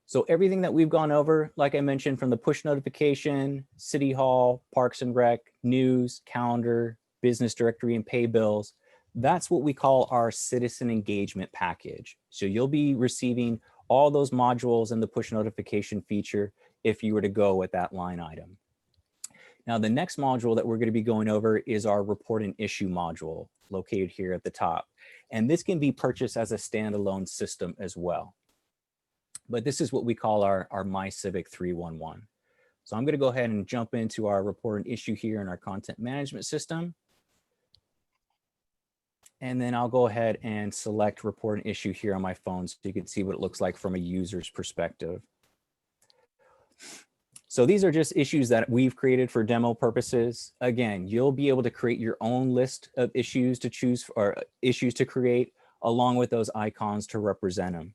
So everything that we've gone over, like I mentioned, from the push notification, City Hall, Parks and Rec, news, calendar, business directory, and pay bills, that's what we call our citizen engagement package. So you'll be receiving all those modules and the push notification feature if you were to go with that line item. Now, the next module that we're going to be going over is our report and issue module located here at the top. And this can be purchased as a standalone system as well. But this is what we call our MyCivic 311. So I'm going to go ahead and jump into our report and issue here in our content management system. And then I'll go ahead and select report an issue here on my phone so you can see what it looks like from a user's perspective. So these are just issues that we've created for demo purposes. Again, you'll be able to create your own list of issues to choose or issues to create along with those icons to represent them.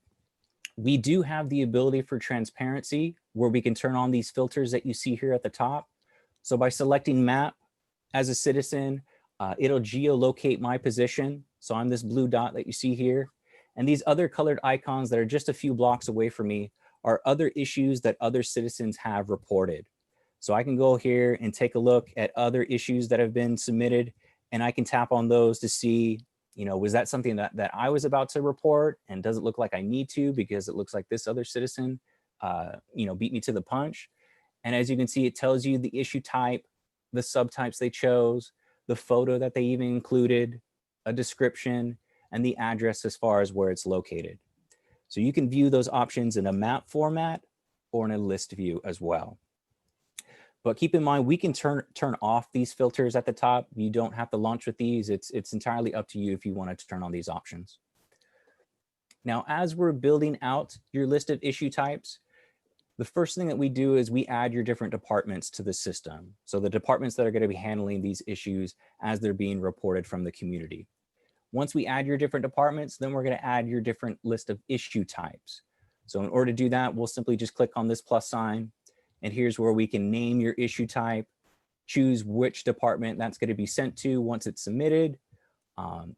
We do have the ability for transparency where we can turn on these filters that you see here at the top. So by selecting map as a citizen, it'll geolocate my position. So I'm this blue dot that you see here. And these other colored icons that are just a few blocks away from me are other issues that other citizens have reported. So I can go here and take a look at other issues that have been submitted, and I can tap on those to see, you know, was that something that I was about to report, and does it look like I need to because it looks like this other citizen, you know, beat me to the punch. And as you can see, it tells you the issue type, the subtypes they chose, the photo that they even included, a description, and the address as far as where it's located. So you can view those options in a map format or in a list view as well. But keep in mind, we can turn off these filters at the top. You don't have to launch with these. It's entirely up to you if you wanted to turn on these options. Now, as we're building out your list of issue types, the first thing that we do is we add your different departments to the system. So the departments that are going to be handling these issues as they're being reported from the community. Once we add your different departments, then we're going to add your different list of issue types. So in order to do that, we'll simply just click on this plus sign. And here's where we can name your issue type, choose which department that's going to be sent to once it's submitted.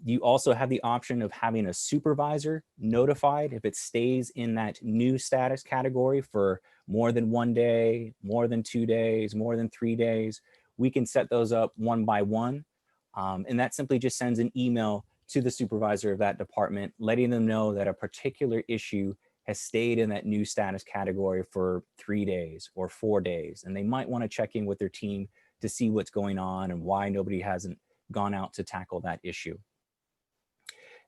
You also have the option of having a supervisor notified if it stays in that new status category for more than 1 day, more than 2 days, more than 3 days. We can set those up one by one. And that simply just sends an email to the supervisor of that department, letting them know that a particular issue has stayed in that new status category for 3 days or 4 days. And they might want to check in with their team to see what's going on and why nobody hasn't gone out to tackle that issue.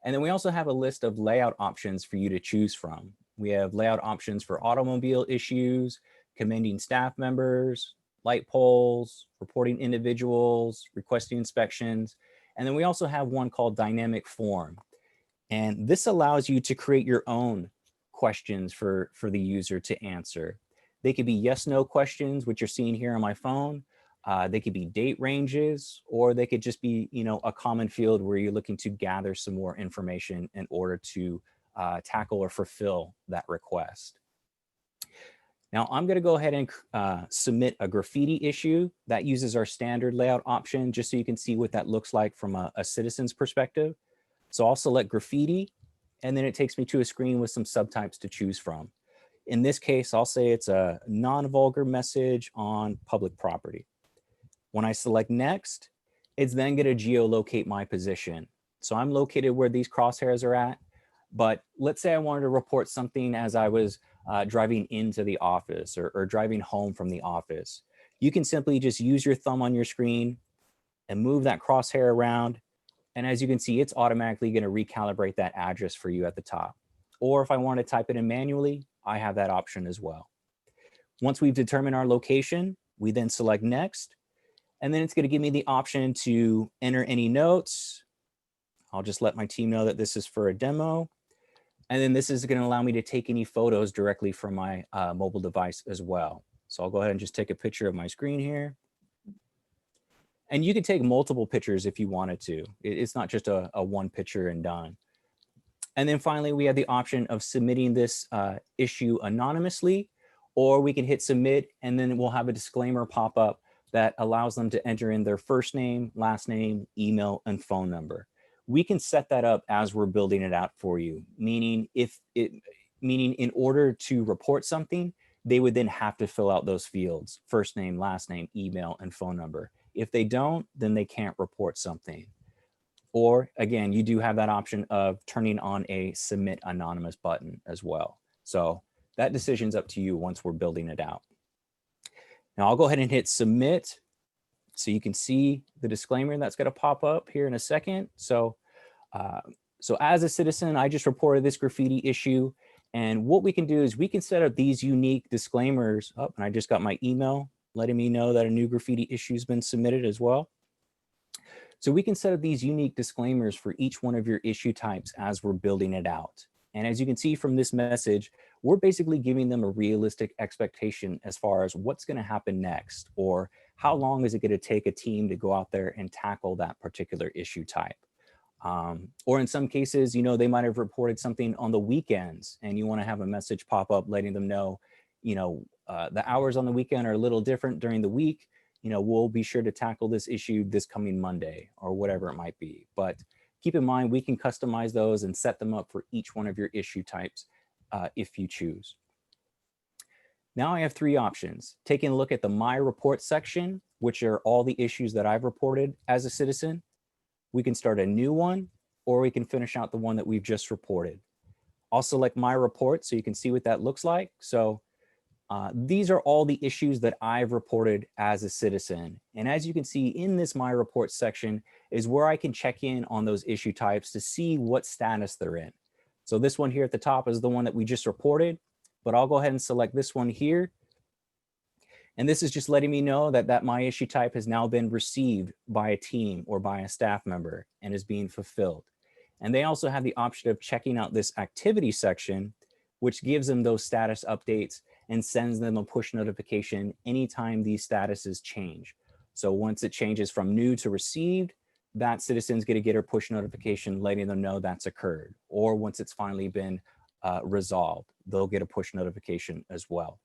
And then we also have a list of layout options for you to choose from. We have layout options for automobile issues, commending staff members, light poles, reporting individuals, requesting inspections. And then we also have one called dynamic form. And this allows you to create your own questions for the user to answer. They could be yes, no questions, which you're seeing here on my phone. They could be date ranges, or they could just be, you know, a common field where you're looking to gather some more information in order to tackle or fulfill that request. Now I'm going to go ahead and submit a graffiti issue that uses our standard layout option, just so you can see what that looks like from a citizen's perspective. So I'll select graffiti, and then it takes me to a screen with some subtypes to choose from. In this case, I'll say it's a non-vulgar message on public property. When I select next, it's then going to geolocate my position. So I'm located where these crosshairs are at, but let's say I wanted to report something as I was driving into the office or driving home from the office. You can simply just use your thumb on your screen and move that crosshair around. And as you can see, it's automatically going to recalibrate that address for you at the top. Or if I want to type it in manually, I have that option as well. Once we've determined our location, we then select next. And then it's going to give me the option to enter any notes. I'll just let my team know that this is for a demo. And then this is going to allow me to take any photos directly from my mobile device as well. So I'll go ahead and just take a picture of my screen here. And you can take multiple pictures if you wanted to. It's not just a one picture and done. And then finally, we have the option of submitting this issue anonymously, or we can hit submit, and then we'll have a disclaimer pop up that allows them to enter in their first name, last name, email, and phone number. We can set that up as we're building it out for you, meaning in order to report something, they would then have to fill out those fields: first name, last name, email, and phone number. If they don't, then they can't report something. Or again, you do have that option of turning on a submit anonymous button as well. So that decision's up to you once we're building it out. Now I'll go ahead and hit submit, so you can see the disclaimer that's going to pop up here in a second. So as a citizen, I just reported this graffiti issue. And what we can do is we can set up these unique disclaimers. Oh, and I just got my email letting me know that a new graffiti issue has been submitted as well. So we can set up these unique disclaimers for each one of your issue types as we're building it out. And as you can see from this message, we're basically giving them a realistic expectation as far as what's going to happen next, or how long is it going to take a team to go out there and tackle that particular issue type. Or in some cases, you know, they might have reported something on the weekends and you want to have a message pop up letting them know, you know, the hours on the weekend are a little different during the week. You know, we'll be sure to tackle this issue this coming Monday or whatever it might be. But keep in mind, we can customize those and set them up for each one of your issue types if you choose. Now I have three options. Taking a look at the My Report section, which are all the issues that I've reported as a citizen. We can start a new one, or we can finish out the one that we've just reported. I'll select My Report so you can see what that looks like. So these are all the issues that I've reported as a citizen. And as you can see in this My Report section is where I can check in on those issue types to see what status they're in. So this one here at the top is the one that we just reported, but I'll go ahead and select this one here. And this is just letting me know that that my issue type has now been received by a team or by a staff member and is being fulfilled. And they also have the option of checking out this activity section, which gives them those status updates and sends them a push notification anytime these statuses change. So once it changes from new to received, that citizen's going to get a push notification letting them know that's occurred. Or once it's finally been resolved, they'll get a push notification as well.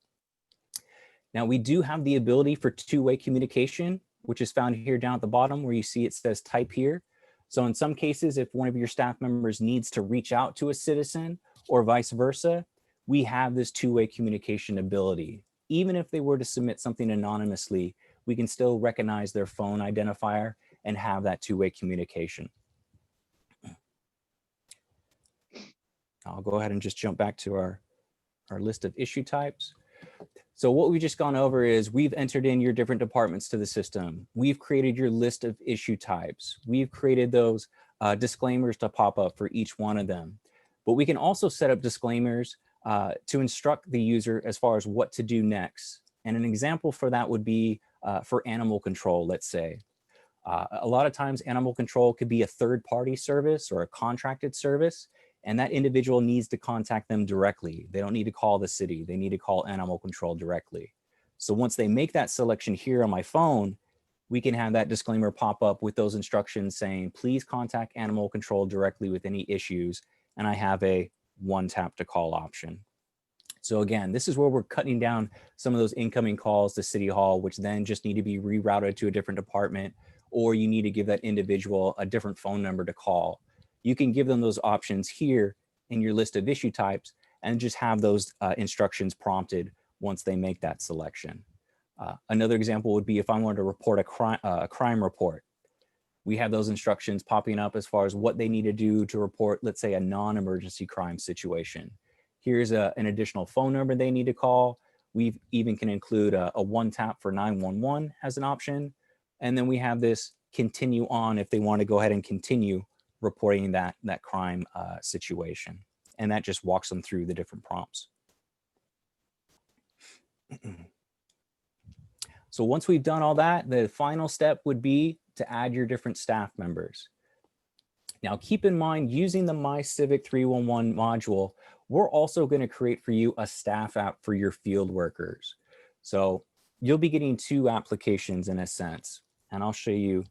Now we do have the ability for two-way communication, which is found here down at the bottom where you see it says type here. So in some cases, if one of your staff members needs to reach out to a citizen or vice versa, we have this two-way communication ability. Even if they were to submit something anonymously, we can still recognize their phone identifier and have that two-way communication. I'll go ahead and just jump back to our list of issue types. So what we've just gone over is we've entered in your different departments to the system. We've created your list of issue types. We've created those disclaimers to pop up for each one of them. But we can also set up disclaimers to instruct the user as far as what to do next. And an example for that would be for animal control, let's say. A lot of times animal control could be a third-party service or a contracted service, and that individual needs to contact them directly. They don't need to call the city. They need to call animal control directly. So once they make that selection here on my phone, we can have that disclaimer pop up with those instructions saying, please contact animal control directly with any issues. And I have a one tap to call option. So again, this is where we're cutting down some of those incoming calls to City Hall, which then just need to be rerouted to a different department, or you need to give that individual a different phone number to call. You can give them those options here in your list of issue types and just have those instructions prompted once they make that selection. Another example would be if I wanted to report a crime report. We have those instructions popping up as far as what they need to do to report, let's say, a non-emergency crime situation. Here's an additional phone number they need to call. We even can include a one tap for 911 as an option. And then we have this continue on if they want to go ahead and continue reporting that crime situation. And that just walks them through the different prompts. So once we've done all that, the final step would be to add your different staff members. Now keep in mind, using the My Civic 311 module, we're also going to create for you a staff app for your field workers. So you'll be getting two applications in a sense, and I'll show you.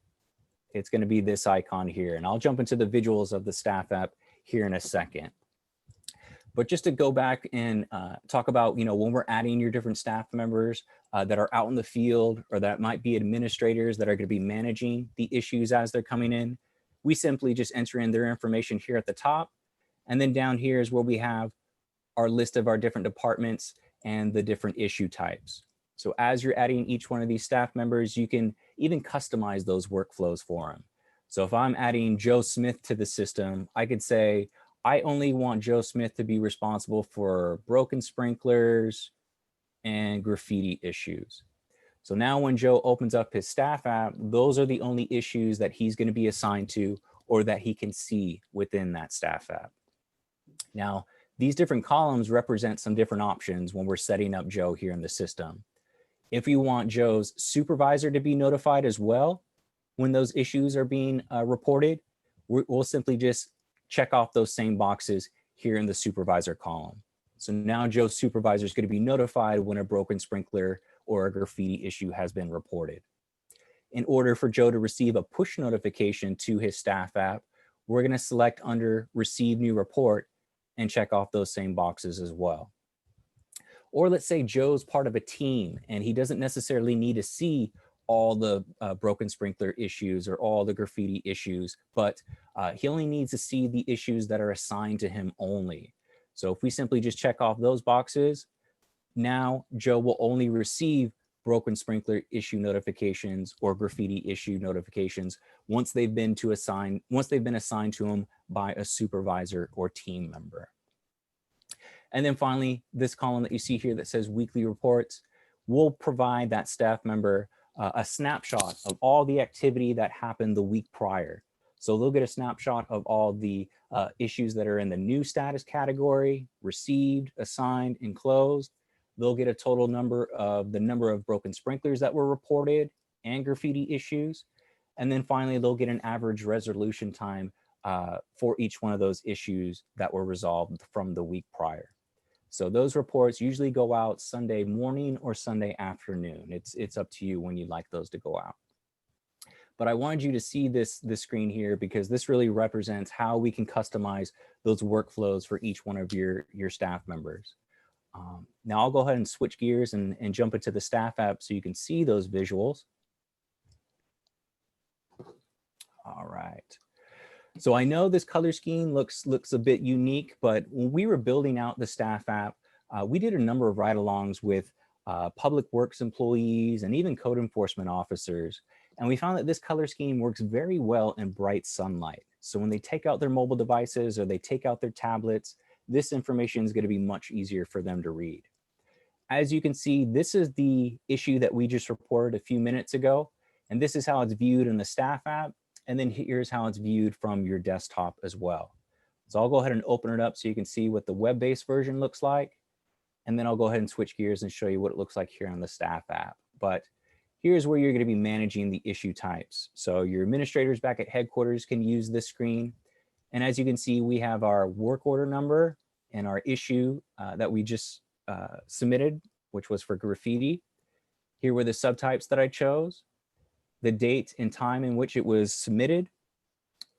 It's going to be this icon here, and I'll jump into the visuals of the staff app here in a second. But just to go back and talk about, when we're adding your different staff members that are out in the field, or that might be administrators that are going to be managing the issues as they're coming in, we simply just enter in their information here at the top. And then down here is where we have our list of our different departments and the different issue types. So as you're adding each one of these staff members, you can even customize those workflows for them. So if I'm adding Joe Smith to the system, I could say, I only want Joe Smith to be responsible for broken sprinklers and graffiti issues. So now when Joe opens up his staff app, those are the only issues that he's going to be assigned to or that he can see within that staff app. Now, these different columns represent some different options when we're setting up Joe here in the system. If you want Joe's supervisor to be notified as well, when those issues are being reported, we'll simply just check off those same boxes here in the supervisor column. So now Joe's supervisor is going to be notified when a broken sprinkler or a graffiti issue has been reported. In order for Joe to receive a push notification to his staff app, we're going to select under Receive New Report and check off those same boxes as well. Or let's say Joe's part of a team and he doesn't necessarily need to see all the broken sprinkler issues or all the graffiti issues, but he only needs to see the issues that are assigned to him only. So if we simply just check off those boxes, now Joe will only receive broken sprinkler issue notifications or graffiti issue notifications once they've been assigned to him by a supervisor or team member. And then finally, this column that you see here that says weekly reports will provide that staff member a snapshot of all the activity that happened the week prior. So they'll get a snapshot of all the issues that are in the new status category, received, assigned, and closed. They'll get a total number of the number of broken sprinklers that were reported and graffiti issues. And then finally, they'll get an average resolution time for each one of those issues that were resolved from the week prior. So those reports usually go out Sunday morning or Sunday afternoon. It's up to you when you'd like those to go out. But I wanted you to see this screen here because this really represents how we can customize those workflows for each one of your staff members. Now I'll go ahead and switch gears and jump into the staff app so you can see those visuals. All right. So I know this color scheme looks a bit unique, but when we were building out the staff app, we did a number of ride-alongs with public works employees and even code enforcement officers. And we found that this color scheme works very well in bright sunlight. So when they take out their mobile devices or they take out their tablets, this information is going to be much easier for them to read. As you can see, this is the issue that we just reported a few minutes ago. And this is how it's viewed in the staff app. And then here's how it's viewed from your desktop as well. So I'll go ahead and open it up so you can see what the web-based version looks like. And then I'll go ahead and switch gears and show you what it looks like here on the staff app. But here's where you're going to be managing the issue types. So your administrators back at headquarters can use this screen. And as you can see, we have our work order number and our issue that we just submitted, which was for graffiti. Here were the subtypes that I chose, the date and time in which it was submitted,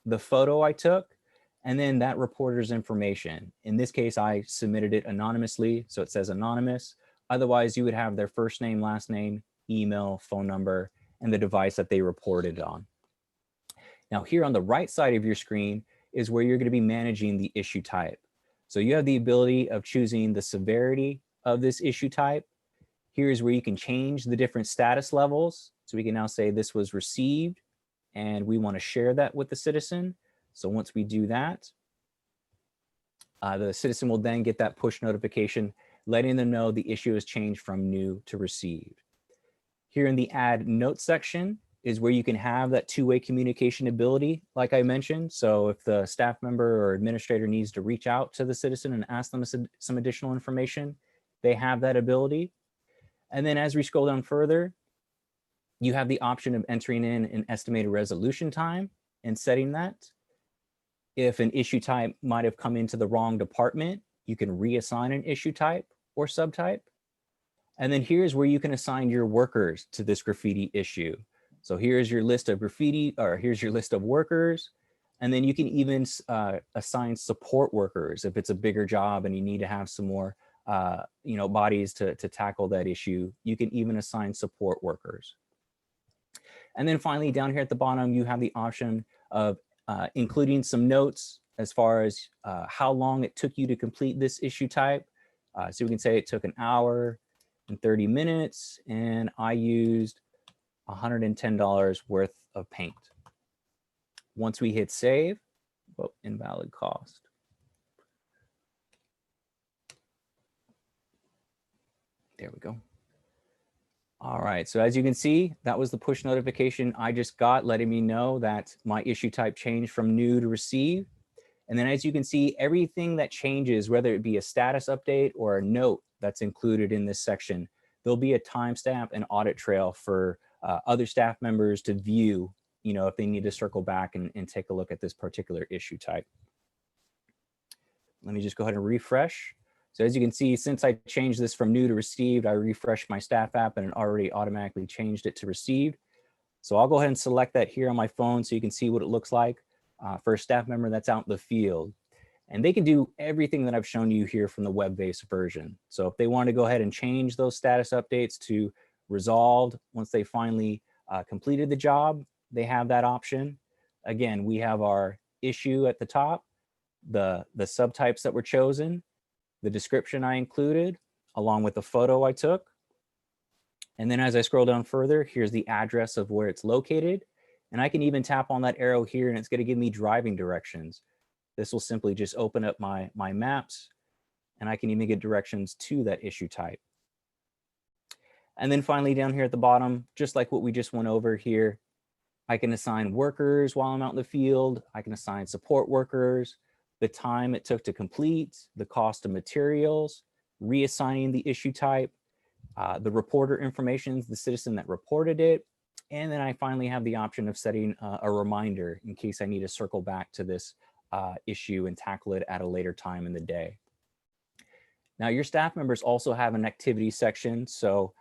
the photo I took, and then that reporter's information. In this case, I submitted it anonymously, so it says anonymous. Otherwise, you would have their first name, last name, email, phone number, and the device that they reported on. Now here on the right side of your screen is where you're going to be managing the issue type. So you have the ability of choosing the severity of this issue type. Here's where you can change the different status levels. So we can now say this was received and we want to share that with the citizen. So once we do that, the citizen will then get that push notification letting them know the issue has changed from new to received. Here in the add notes section is where you can have that two-way communication ability, like I mentioned. So if the staff member or administrator needs to reach out to the citizen and ask them some additional information, they have that ability. And then as we scroll down further, you have the option of entering in an estimated resolution time and setting that. If an issue type might have come into the wrong department, you can reassign an issue type or subtype. And then here's where you can assign your workers to this graffiti issue. So here's your list of graffiti, or here's your list of workers. And then you can even assign support workers if it's a bigger job and you need to have some more bodies to tackle that issue. You can even assign support workers. And then finally, down here at the bottom, you have the option of including some notes as far as how long it took you to complete this issue type. So we can say it took an hour and 30 minutes, and I used $110 worth of paint. Once we hit save, invalid cost. There we go. All right, so as you can see, that was the push notification I just got letting me know that my issue type changed from new to receive. And then as you can see, everything that changes, whether it be a status update or a note that's included in this section, there'll be a timestamp and audit trail for other staff members to view you know, if they need to circle back and take a look at this particular issue type. Let me just go ahead and refresh. So as you can see, since I changed this from new to received, I refreshed my staff app and it already automatically changed it to received. So I'll go ahead and select that here on my phone so you can see what it looks like for a staff member that's out in the field. And they can do everything that I've shown you here from the web-based version. So if they want to go ahead and change those status updates to resolved, once they finally completed the job, they have that option. Again, we have our issue at the top, the subtypes that were chosen, the description I included, along with the photo I took. And then as I scroll down further, here's the address of where it's located. And I can even tap on that arrow here and it's going to give me driving directions. This will simply just open up my maps and I can even get directions to that issue type. And then finally down here at the bottom, just like what we just went over here, I can assign workers while I'm out in the field. I can assign support workers, the time it took to complete, the cost of materials, reassigning the issue type, the reporter information, the citizen that reported it. And then I finally have the option of setting a reminder in case I need to circle back to this issue and tackle it at a later time in the day. Now your staff members also have an activity section. So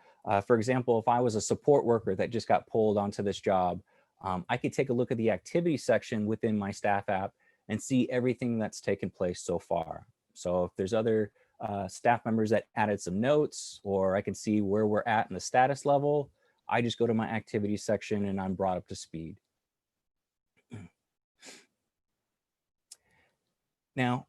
for example, if I was a support worker that just got pulled onto this job, I could take a look at the activity section within my staff app and see everything that's taken place so far. So if there's other staff members that added some notes, or I can see where we're at in the status level, I just go to my activity section and I'm brought up to speed. Now,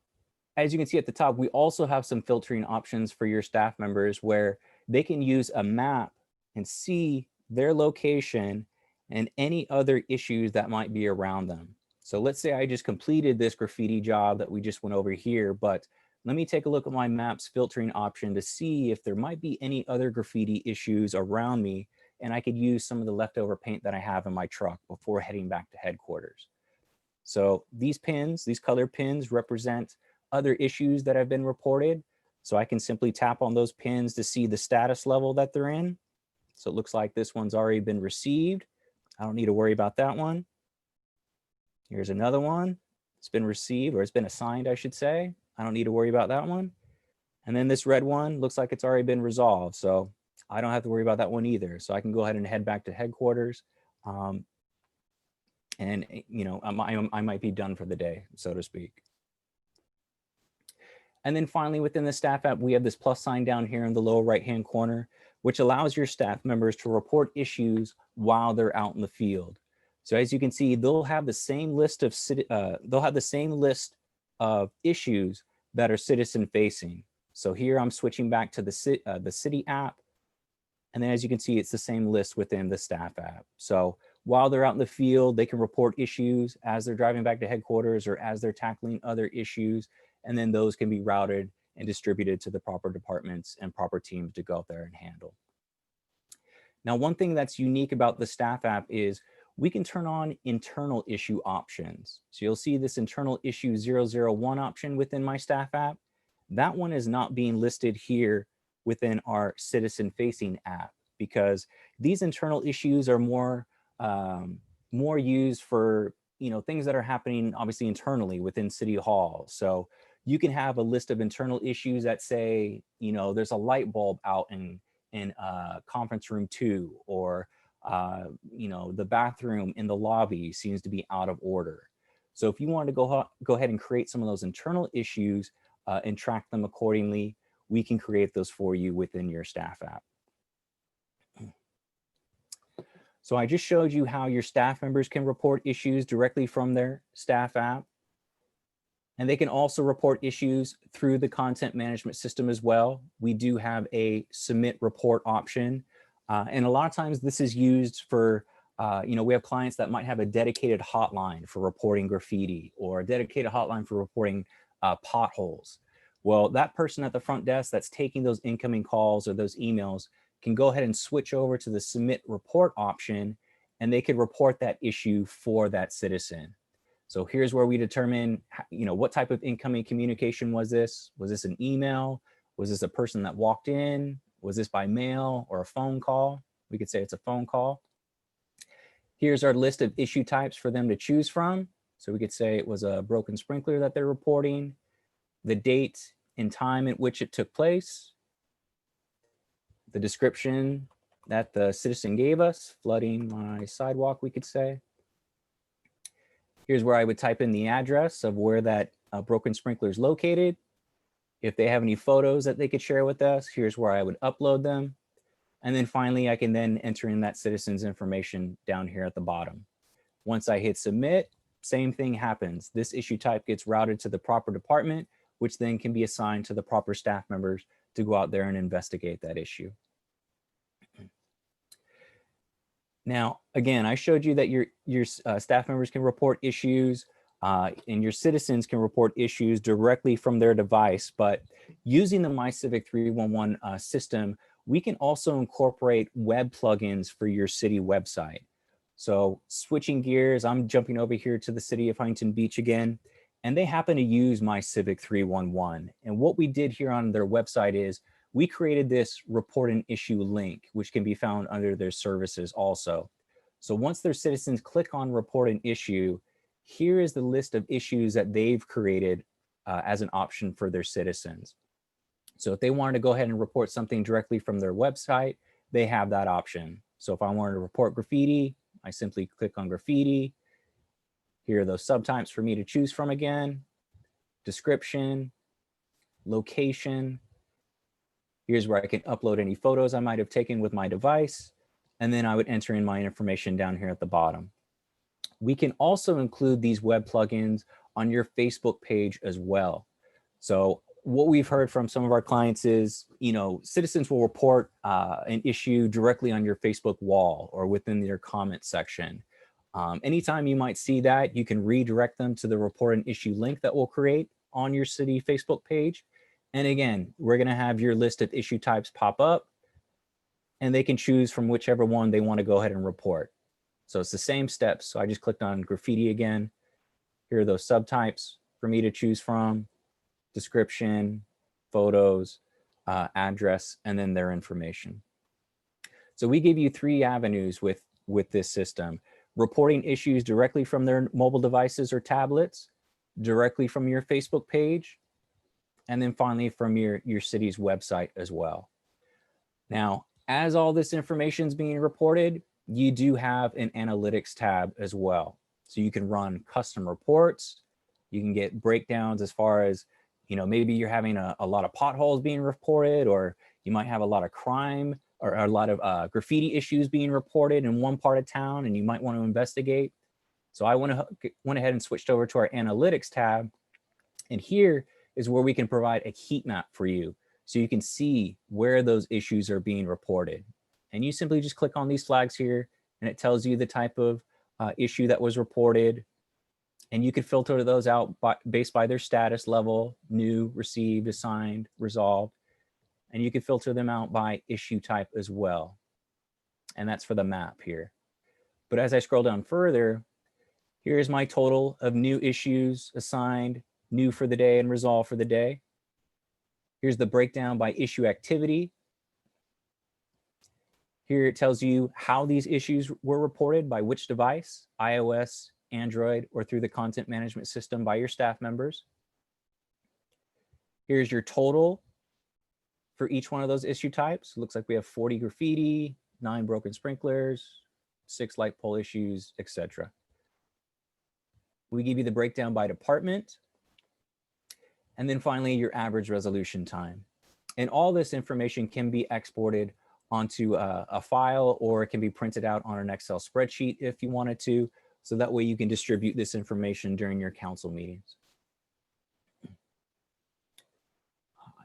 as you can see at the top, we also have some filtering options for your staff members where they can use a map and see their location and any other issues that might be around them. So let's say I just completed this graffiti job that we just went over here, but let me take a look at my maps filtering option to see if there might be any other graffiti issues around me, and I could use some of the leftover paint that I have in my truck before heading back to headquarters. So these pins, these color pins, represent other issues that have been reported. So I can simply tap on those pins to see the status level that they're in. So it looks like this one's already been received. I don't need to worry about that one. Here's another one. It's been received, or it's been assigned, I should say. I don't need to worry about that one. And then this red one looks like it's already been resolved. So I don't have to worry about that one either. So I can go ahead and head back to headquarters. And you know, I might be done for the day, so to speak. And then finally, within the staff app, we have this plus sign down here in the lower right-hand corner, which allows your staff members to report issues while they're out in the field. So as you can see, they'll have the same list of issues that are citizen facing. So here I'm switching back to the city app. And then as you can see, it's the same list within the staff app. So while they're out in the field, they can report issues as they're driving back to headquarters or as they're tackling other issues. And then those can be routed and distributed to the proper departments and proper teams to go out there and handle. Now, one thing that's unique about the staff app is we can turn on internal issue options. So you'll see this internal issue 001 option within my staff app. That one is not being listed here within our citizen facing app because these internal issues are more used for, you know, things that are happening obviously internally within City Hall. So you can have a list of internal issues that say, you know, there's a light bulb out in conference room 2, or you know, the bathroom in the lobby seems to be out of order. So if you wanted to go ahead and create some of those internal issues and track them accordingly, we can create those for you within your staff app. So I just showed you how your staff members can report issues directly from their staff app. And they can also report issues through the content management system as well. We do have a submit report option. And a lot of times this is used for, you know, we have clients that might have a dedicated hotline for reporting graffiti or a dedicated hotline for reporting potholes. Well, that person at the front desk that's taking those incoming calls or those emails can go ahead and switch over to the submit report option, and they could report that issue for that citizen. So here's where we determine, you know, what type of incoming communication was this? Was this an email? Was this a person that walked in? Was this by mail or a phone call? We could say it's a phone call. Here's our list of issue types for them to choose from. So we could say it was a broken sprinkler that they're reporting, the date and time at which it took place, the description that the citizen gave us, flooding my sidewalk, we could say. Here's where I would type in the address of where that broken sprinkler is located. If they have any photos that they could share with us, here's where I would upload them. And then finally, I can then enter in that citizen's information down here at the bottom. Once I hit submit, same thing happens. This issue type gets routed to the proper department, which then can be assigned to the proper staff members to go out there and investigate that issue. Now, again, I showed you that your staff members can report issues and your citizens can report issues directly from their device, but using the MyCivic 311 system, we can also incorporate web plugins for your city website. So switching gears, I'm jumping over here to the city of Huntington Beach again, and they happen to use MyCivic 311. And what we did here on their website is we created this report an issue link, which can be found under their services also. So once their citizens click on report an issue, here is the list of issues that they've created as an option for their citizens. So if they wanted to go ahead and report something directly from their website, they have that option. So if I wanted to report graffiti, I simply click on graffiti. Here are those subtypes for me to choose from again. Description, location. Here's where I can upload any photos I might have taken with my device. And then I would enter in my information down here at the bottom. We can also include these web plugins on your Facebook page as well. So what we've heard from some of our clients is, citizens will report an issue directly on your Facebook wall or within their comment section. Anytime you might see that, you can redirect them to the report an issue link that we'll create on your city Facebook page. And again, we're going to have your list of issue types pop up and they can choose from whichever one they want to go ahead and report. So it's the same steps. So I just clicked on graffiti again. Here are those subtypes for me to choose from: description, photos, address, and then their information. So we give you 3 avenues with this system: reporting issues directly from their mobile devices or tablets, directly from your Facebook page, and then finally from your city's website as well. Now, as all this information is being reported, you do have an analytics tab as well. So you can run custom reports. You can get breakdowns as far as, maybe you're having a lot of potholes being reported, or you might have a lot of crime or a lot of graffiti issues being reported in one part of town and you might want to investigate. So I went ahead and switched over to our analytics tab. And here is where we can provide a heat map for you, so you can see where those issues are being reported. And you simply just click on these flags here and it tells you the type of issue that was reported. And you can filter those out based by their status level: new, received, assigned, resolved. And you can filter them out by issue type as well. And that's for the map here. But as I scroll down further, here's my total of new issues assigned, new for the day, and resolved for the day. Here's the breakdown by issue activity. Here it tells you how these issues were reported, by which device: iOS, Android, or through the content management system by your staff members. Here's your total for each one of those issue types. It looks like we have 40 graffiti, 9 broken sprinklers, 6 light pole issues, etc. We give you the breakdown by department. And then finally, your average resolution time. And all this information can be exported onto a file, or it can be printed out on an Excel spreadsheet if you wanted to. So that way you can distribute this information during your council meetings.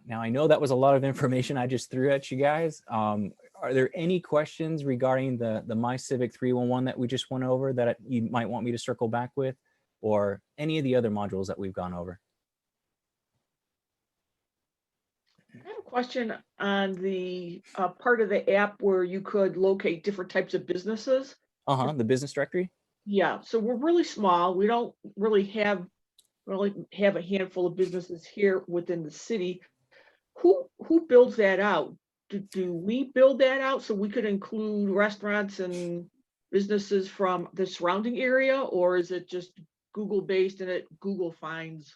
Now, I know that was a lot of information I just threw at you guys. Are there any questions regarding the MyCivic 311 that we just went over that you might want me to circle back with, or any of the other modules that we've gone over? I have a question on the part of the app where you could locate different types of businesses. The business directory. Yeah, so we're really small. We don't really have a handful of businesses here within the city. Who builds that out? Do we build that out so we could include restaurants and businesses from the surrounding area, or is it just Google based and Google finds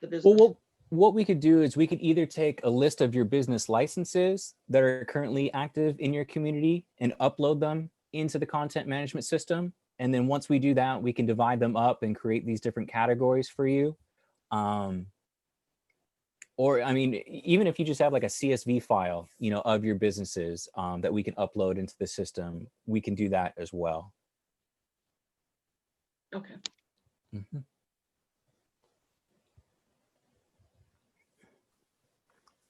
the business? Well, what we could do is we could either take a list of your business licenses that are currently active in your community and upload them into the content management system. And then once we do that, we can divide them up and create these different categories for you. Or, I mean, even if you just have like a CSV file, you know, of your businesses that we can upload into the system, we can do that as well. Okay. Mhm.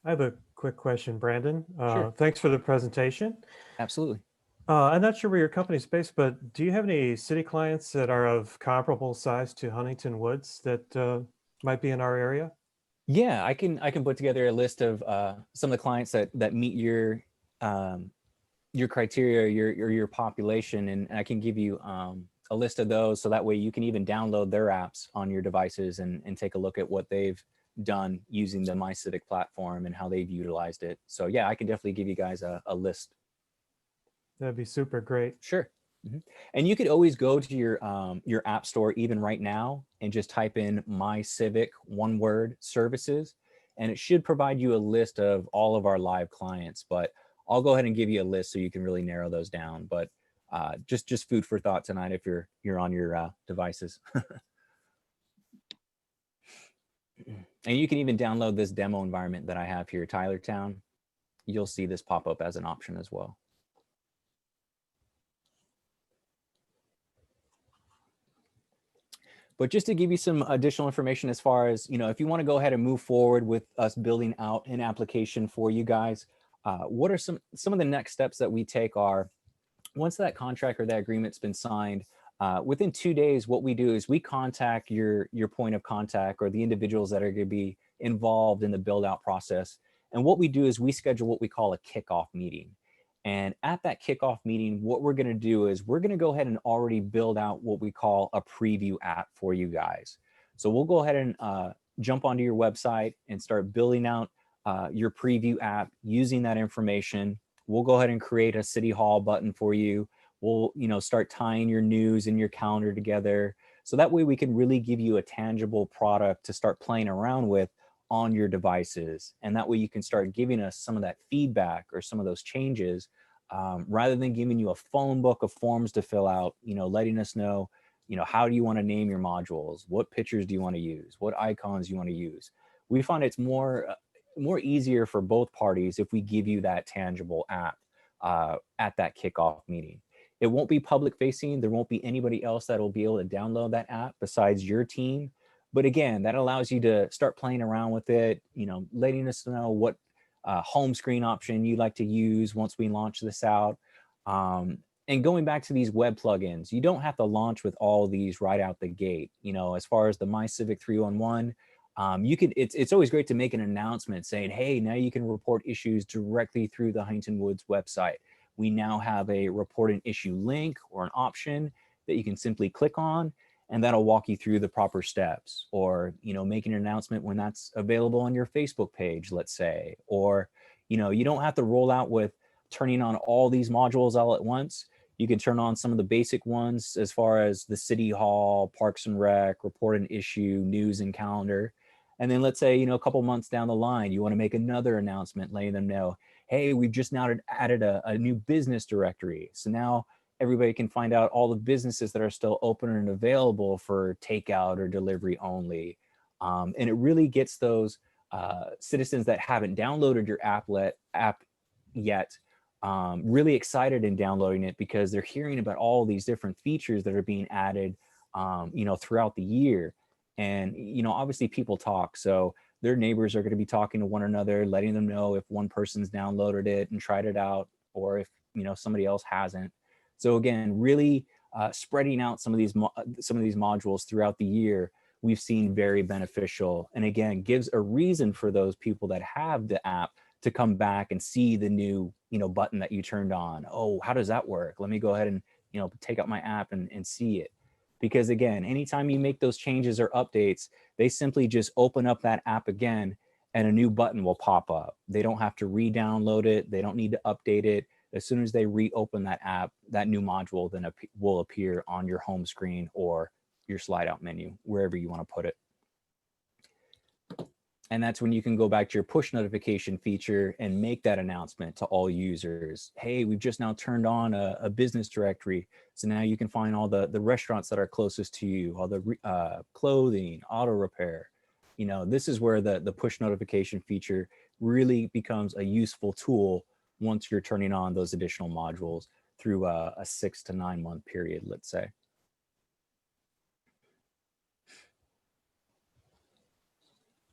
I have a quick question, Brandon. Sure. Thanks for the presentation. Absolutely. I'm not sure where your company's based, but do you have any city clients that are of comparable size to Huntington Woods that might be in our area? Yeah, I can put together a list of some of the clients that meet your criteria, your population, and I can give you a list of those, so that way you can even download their apps on your devices and take a look at what they've done using the MyCivic platform and how they've utilized it. So yeah, I can definitely give you guys a list. That'd be super great. Sure. Mhm. And you could always go to your app store even right now and just type in MyCivic, one word, services, and it should provide you a list of all of our live clients. But I'll go ahead and give you a list so you can really narrow those down. But just food for thought tonight if you're on your devices. And you can even download this demo environment that I have here, Tylertown. You'll see this pop up as an option as well. But just to give you some additional information as far as, you know, if you want to go ahead and move forward with us building out an application for you guys, what are some of the next steps that we take are, once that contract or that agreement's been signed, within 2 days, what we do is we contact your point of contact or the individuals that are going to be involved in the build out process. And what we do is we schedule what we call a kickoff meeting. And at that kickoff meeting, what we're going to do is we're going to go ahead and already build out what we call a preview app for you guys. So we'll go ahead and jump onto your website and start building out your preview app using that information. We'll go ahead and create a City Hall button for you. We'll, you know, start tying your news and your calendar together. So that way we can really give you a tangible product to start playing around with on your devices. And that way you can start giving us some of that feedback or some of those changes, rather than giving you a phone book of forms to fill out, you know, letting us know, you know, how do you want to name your modules? What pictures do you want to use? What icons you want to use? We find it's more easier for both parties if we give you that tangible app at that kickoff meeting. It won't be public facing. There won't be anybody else that will be able to download that app besides your team. But again, that allows you to start playing around with it, you know, letting us know what home screen option you'd like to use once we launch this out. And going back to these web plugins, you don't have to launch with all of these right out the gate. You know, as far as the MyCivic 311, you can, it's always great to make an announcement saying, hey, now you can report issues directly through the Huntington Woods website. We now have a report an issue link or an option that you can simply click on, and that'll walk you through the proper steps. Or, you know, making an announcement when that's available on your Facebook page, let's say. Or, you know, you don't have to roll out with turning on all these modules all at once. You can turn on some of the basic ones as far as the City Hall, Parks and Rec, report an issue, news and calendar. And then let's say, you know, a couple months down the line, you want to make another announcement letting them know, hey, we've just now added a new business directory. So now everybody can find out all the businesses that are still open and available for takeout or delivery only. And it really gets those citizens that haven't downloaded your app yet really excited in downloading it, because they're hearing about all these different features that are being added, you know, throughout the year. And, you know, obviously people talk, so their neighbors are going to be talking to one another, letting them know if one person's downloaded it and tried it out, or if, you know, somebody else hasn't. So again, really spreading out some of these modules throughout the year, we've seen very beneficial. And again, gives a reason for those people that have the app to come back and see the new, you know, button that you turned on. Oh, how does that work? Let me go ahead and, you know, take out my app and see it. Because again, anytime you make those changes or updates, they simply just open up that app again and a new button will pop up. They don't have to re-download it. They don't need to update it. as soon as they reopen that app, that new module then will appear on your home screen or your slide out menu, wherever you want to put it. And that's when you can go back to your push notification feature and make that announcement to all users. Hey, we've just now turned on a business directory. So now you can find all the restaurants that are closest to you, all the clothing, auto repair. You know, this is where the push notification feature really becomes a useful tool once you're turning on those additional modules through a 6 to 9 month period, let's say.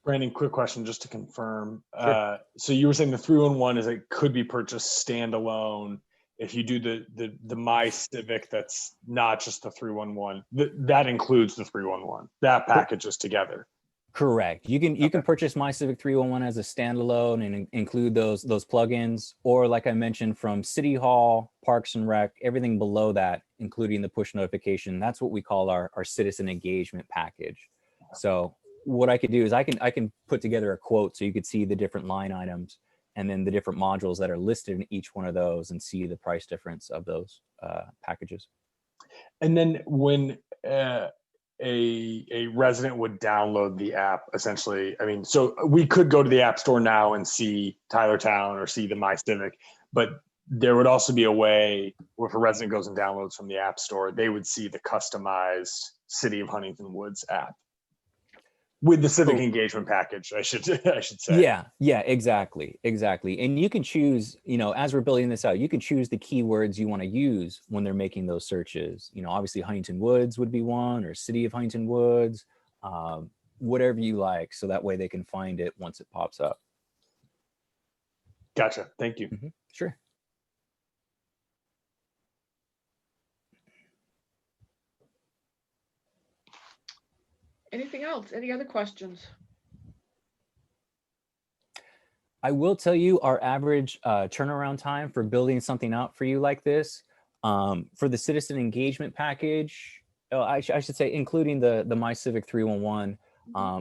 Brandon, quick question just to confirm. Sure. So you were saying the 311 is it could be purchased standalone. If you do the My Civic, that's not just the 311. That includes the 311. That packages together. Correct. You can purchase My Civic 311 as a standalone and include those plugins, or like I mentioned, from City Hall, Parks and Rec, everything below that, including the push notification. That's what we call our citizen engagement package. So what I could do is I can put together a quote so you could see the different line items and then the different modules that are listed in each one of those and see the price difference of those packages. And then when a resident would download the app, essentially, I mean, so we could go to the App Store now and see Tyler Town or see the My Civic, but there would also be a way where if a resident goes and downloads from the App Store, they would see the customized City of Huntington Woods app with the civic engagement package, I should say. Yeah, exactly. And you can choose, you know, as we're building this out, you can choose the keywords you want to use when they're making those searches. You know, obviously Huntington Woods would be one, or City of Huntington Woods, whatever you like. So that way they can find it once it pops up. Gotcha. Thank you. Mm-hmm. Sure. Anything else? Any other questions? I will tell you our average turnaround time for building something out for you like this, for the citizen engagement package, I should say, including the My Civic 311,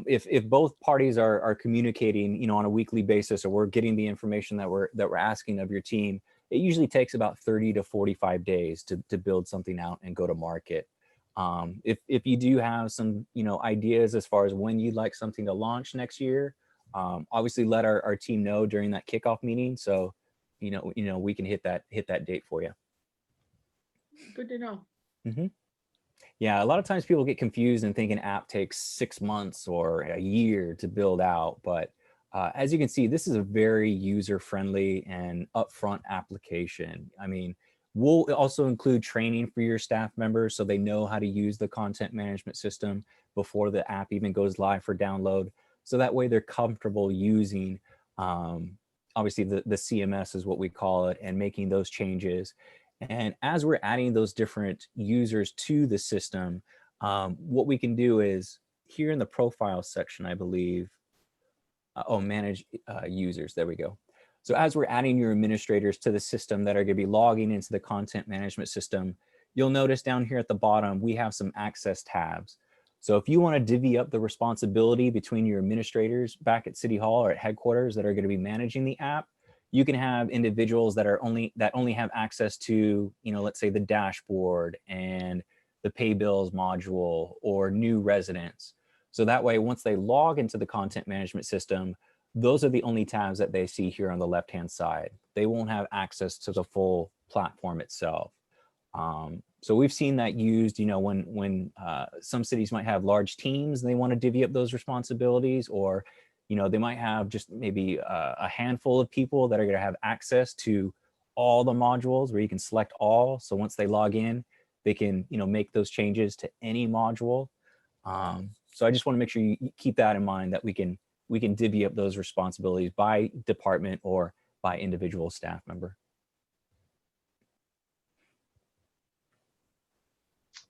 if both parties are communicating, you know, on a weekly basis, or we're getting the information that we're asking of your team, it usually takes about 30 to 45 days to build something out and go to market. If you do have some, you know, ideas as far as when you'd like something to launch next year, obviously let our team know during that kickoff meeting, so you know we can hit that date for you. Good to know. Mm-hmm. Yeah, a lot of times people get confused and think an app takes 6 months or a year to build out, but as you can see, this is a very user-friendly and upfront application. I mean, we'll also include training for your staff members so they know how to use the content management system before the app even goes live for download. So that way they're comfortable using, obviously the CMS is what we call it, and making those changes. And as we're adding those different users to the system, what we can do is here in the profile section, I believe, manage users, there we go. So as we're adding your administrators to the system that are going to be logging into the content management system, you'll notice down here at the bottom, we have some access tabs. So if you want to divvy up the responsibility between your administrators back at City Hall or at headquarters that are going to be managing the app, you can have individuals that only have access to, you know, let's say the dashboard and the pay bills module, or new residents. So that way, once they log into the content management system, those are the only tabs that they see here on the left-hand side. They won't have access to the full platform itself. So we've seen that used, you know, when some cities might have large teams and they want to divvy up those responsibilities, or, you know, they might have just maybe a handful of people that are going to have access to all the modules where you can select all. So once they log in, they can, you know, make those changes to any module. So I just want to make sure you keep that in mind, that we can divvy up those responsibilities by department or by individual staff member.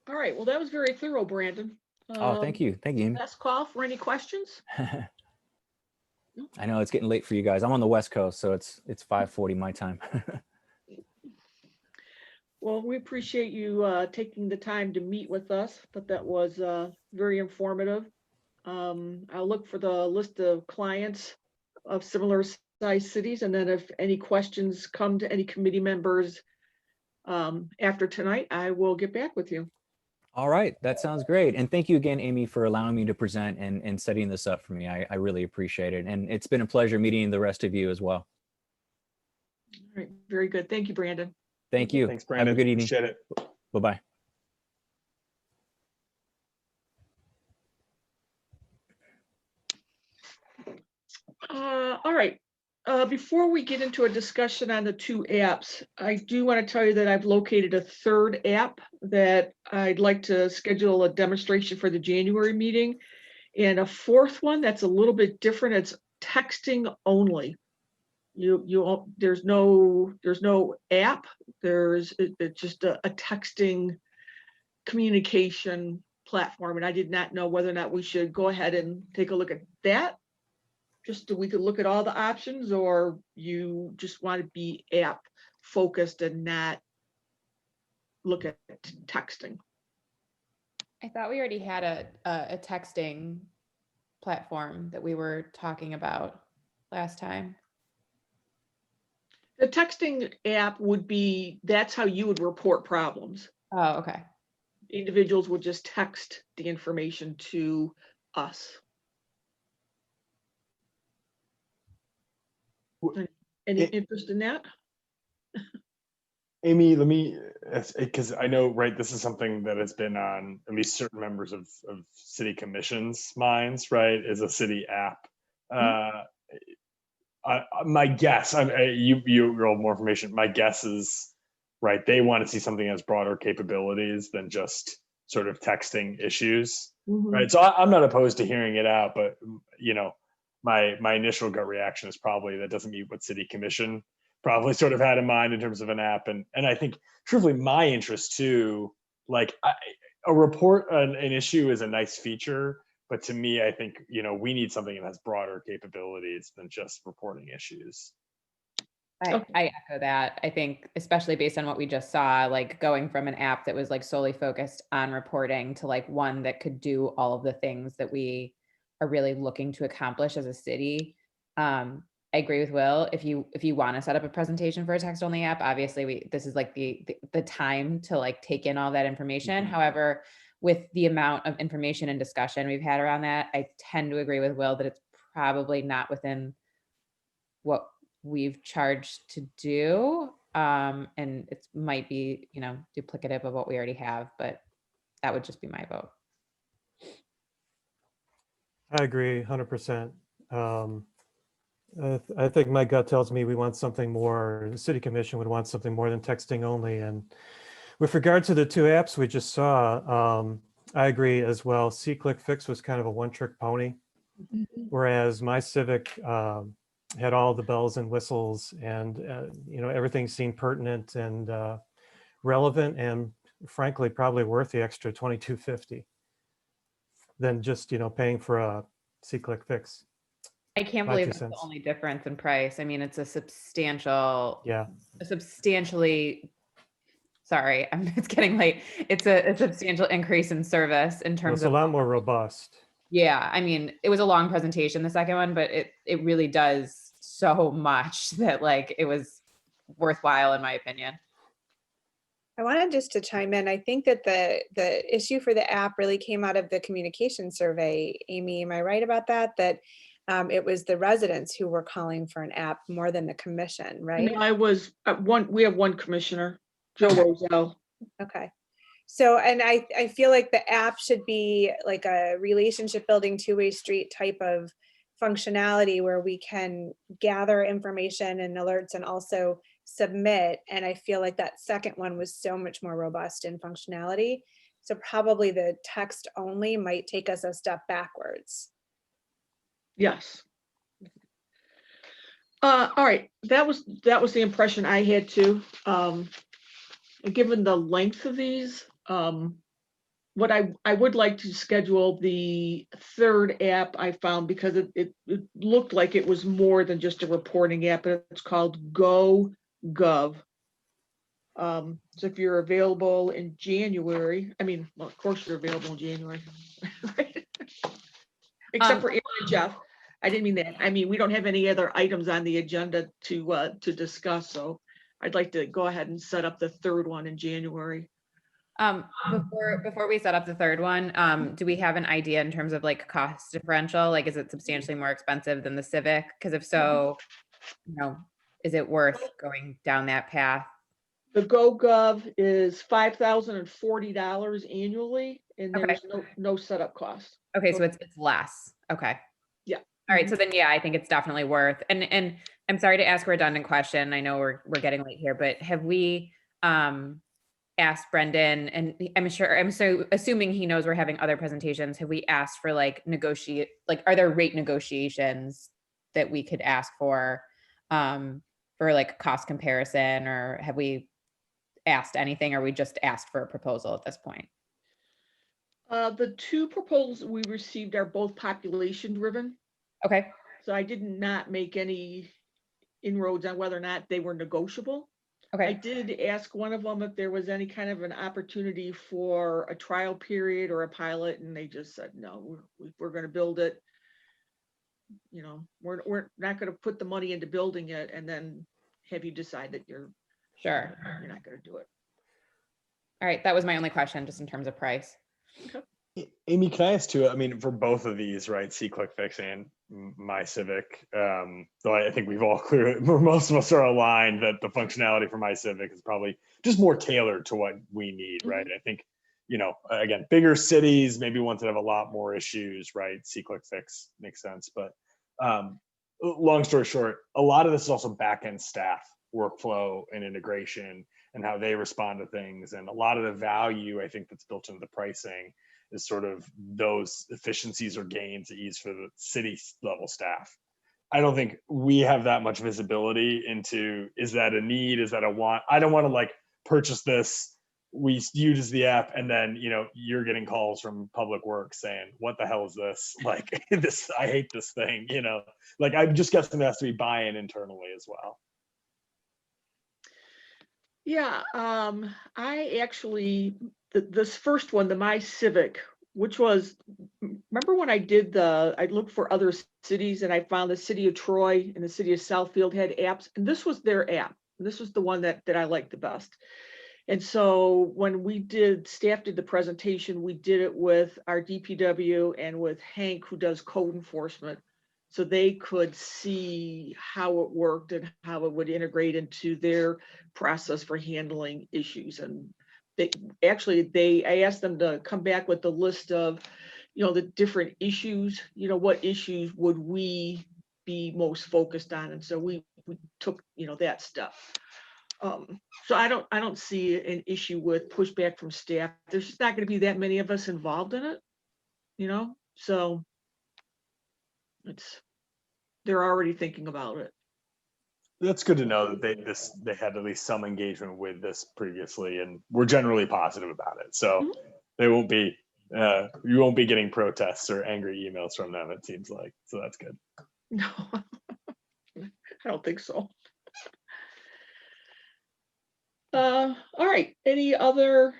All right, well, that was very thorough, Brandon. Oh, thank you. Thank you. Last call for any questions? I know it's getting late for you guys. I'm on the West Coast, so it's 5:40 my time. Well, we appreciate you taking the time to meet with us, but that was very informative. I'll look for the list of clients of similar medium-sized cities. And then if any questions come to any committee members after tonight, I will get back with you. All right, that sounds great. And thank you again, Amy, for allowing me to present and setting this up for me. I really appreciate it. And it's been a pleasure meeting the rest of you as well. All right, very good. Thank you, Brandon. Thank you. Thanks, Brandon. Have a good evening. Appreciate it. Bye-bye. All right. Before we get into a discussion on the two apps, I do want to tell you that I've located a third app that I'd like to schedule a demonstration for the January meeting, and a fourth one that's a little bit different. It's texting only. There's no app. It's just a texting communication platform, and I did not know whether or not we should go ahead and take a look at that. Just so we could look at all the options, or you just want to be app focused and not look at texting. I thought we already had a texting platform that we were talking about last time. The texting app would be, that's how you would report problems. Oh, okay. Individuals would just text the information to us. Any interest in that? Amy, let me, because I know, right, this is something that has been on at least certain members of city commissions' minds, right, is a city app. My guess, you'll have more information. My guess is, right, they want to see something that has broader capabilities than just sort of texting issues, right? So I'm not opposed to hearing it out, but my initial gut reaction is probably that doesn't meet what city commission probably sort of had in mind in terms of an app. And I think truthfully my interest too, like a report on an issue is a nice feature, but to me, I think, we need something that has broader capabilities than just reporting issues. I echo that. I think, especially based on what we just saw, like going from an app that was like solely focused on reporting to like one that could do all of the things that we are really looking to accomplish as a city. I agree with Will. If you want to set up a presentation for a text only app, obviously this is like the time to like take in all that information. However, with the amount of information and discussion we've had around that, I tend to agree with Will that it's probably not within what we've charged to do. And it might be, duplicative of what we already have, but that would just be my vote. I agree 100%. I think my gut tells me we want something more, the city commission would want something more than texting only. And with regard to the two apps we just saw, I agree as well. See-Click Fix was kind of a one-trick pony, whereas My Civic had all the bells and whistles, and everything seemed pertinent and relevant, and frankly probably worth the extra $22.50 than just paying for a See-Click Fix. I can't believe it's the only difference in price. I mean, it's a substantially, sorry, it's getting late. It's a substantial increase in service in terms of. It's a lot more robust. Yeah, I mean, it was a long presentation, the second one, but it really does so much that like it was worthwhile in my opinion. I wanted just to chime in. I think that the issue for the app really came out of the communication survey. Amy, am I right about that? That it was the residents who were calling for an app more than the commission, right? No, I was we have one commissioner, Joe Roselle. Okay. So, and I feel like the app should be like a relationship building two-way street type of functionality where we can gather information and alerts and also submit. And I feel like that second one was so much more robust in functionality. So probably the text only might take us a step backwards. Yes. All right, that was the impression I had too. Given the length of these, what I would like to schedule the third app I found, because it looked like it was more than just a reporting app. It's called GoGov. So if you're available in January, of course you're available in January, right? Except for Aaron and Jeff. I didn't mean that. I mean, we don't have any other items on the agenda to discuss, so I'd like to go ahead and set up the third one in January. Before we set up the third one, do we have an idea in terms of like cost differential? Like, is it substantially more expensive than the Civic? Because if so, you know, is it worth going down that path? The GoGov is $5,040 annually, and Okay. there's no setup cost. Okay, so it's less. Okay. Yeah. All right, so then yeah, I think it's definitely worth. And I'm sorry to ask a redundant question. I know we're getting late here, but have we asked Brendan, and I'm so assuming he knows we're having other presentations, have we asked for like are there rate negotiations that we could ask for like cost comparison, or have we asked anything, or we just asked for a proposal at this point? The two proposals we received are both population driven. Okay. So I did not make any inroads on whether or not they were negotiable. Okay. I did ask one of them if there was any kind of an opportunity for a trial period or a pilot, and they just said, no, we're going to build it. You know, we're not going to put the money into building it and then have you decide that you're not going to do it. All right, that was my only question, just in terms of price. Okay. Amy, can I ask too? I mean, for both of these, right, SeeClickFix and My Civic, though I think we've all clearly, most of us are aligned that the functionality for My Civic is probably just more tailored to what we need, right? I think, you know, again, bigger cities, maybe ones that have a lot more issues, right? SeeClickFix makes sense, but long story short, a lot of this is also back-end staff workflow and integration and how they respond to things, and a lot of the value I think that's built into the pricing is sort of those efficiencies or gains that use for the city level staff. I don't think we have that much visibility into, is that a need? Is that a want? I don't want to like purchase this. We use the app and then, you know, you're getting calls from Public Works saying, what the hell is this? Like this, I hate this thing, you know, like I'm just guessing there has to be buy-in internally as well. Yeah, I actually, this first one, the My Civic, which was, remember when I looked for other cities and I found the city of Troy and the city of Southfield had apps, and this was their app. This was the one that I liked the best. And so when staff did the presentation, we did it with our DPW and with Hank, who does code enforcement, so they could see how it worked and how it would integrate into their process for handling issues. And I asked them to come back with the list of, you know, the different issues, you know, what issues would we be most focused on? And so we took, you know, that stuff. So I don't see an issue with pushback from staff. There's just not going to be that many of us involved in it, you know, so they're already thinking about it. That's good to know that they had at least some engagement with this previously, and we're generally positive about it. So they won't be you won't be getting protests or angry emails from them, it seems like. So that's good. No, I don't think so. All right. Any other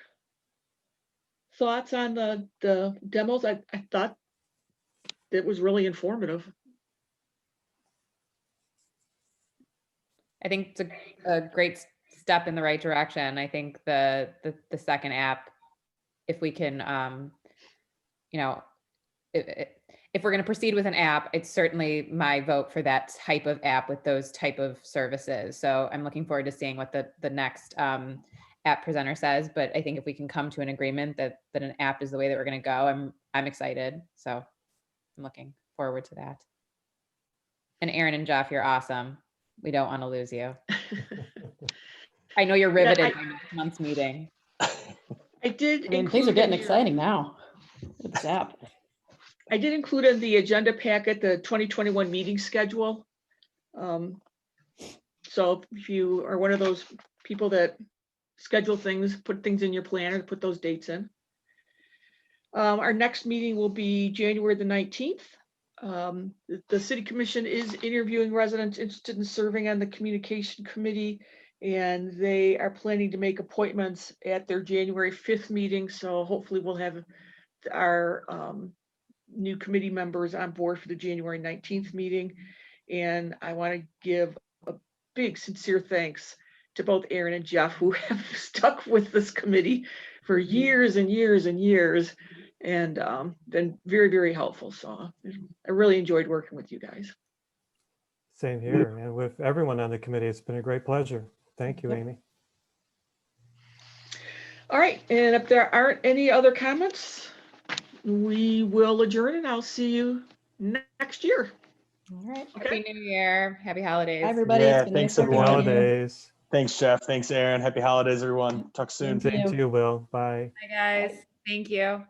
thoughts on the demos? I thought it was really informative. I think it's a great step in the right direction. I think the second app, if we can, you know, if we're going to proceed with an app, it's certainly my vote for that type of app with those type of services. So I'm looking forward to seeing what the next app presenter says. But I think if we can come to an agreement that an app is the way that we're going to go, I'm excited. So I'm looking forward to that. And Aaron and Jeff, you're awesome. We don't want to lose you. I know you're riveted by next month's meeting. I did. I mean, things are getting exciting now. It's app. I did include in the agenda packet the 2021 meeting schedule. So if you are one of those people that schedule things, put things in your planner, put those dates in. Our next meeting will be January the 19th. The City Commission is interviewing residents interested in serving on the Communication Committee, and they are planning to make appointments at their January 5th meeting. So hopefully we'll have our new committee members on board for the January 19th meeting. And I want to give a big sincere thanks to both Aaron and Jeff, who have stuck with this committee for years and years and years, and been very, very helpful. So I really enjoyed working with you guys. Same here. And with everyone on the committee, it's been a great pleasure. Thank you, Yep. Amy. All right, and if there aren't any other comments, we will adjourn, and I'll see you next year. All right. Okay. Happy New Year. Happy holidays. Bye, everybody. Yeah, It's been thanks, nice working everyone. with you. Holidays. Thanks, Jeff. Thanks, Aaron. Happy holidays, everyone. Talk soon. Thank Same to you, Will. Bye. Bye, guys. Thank you.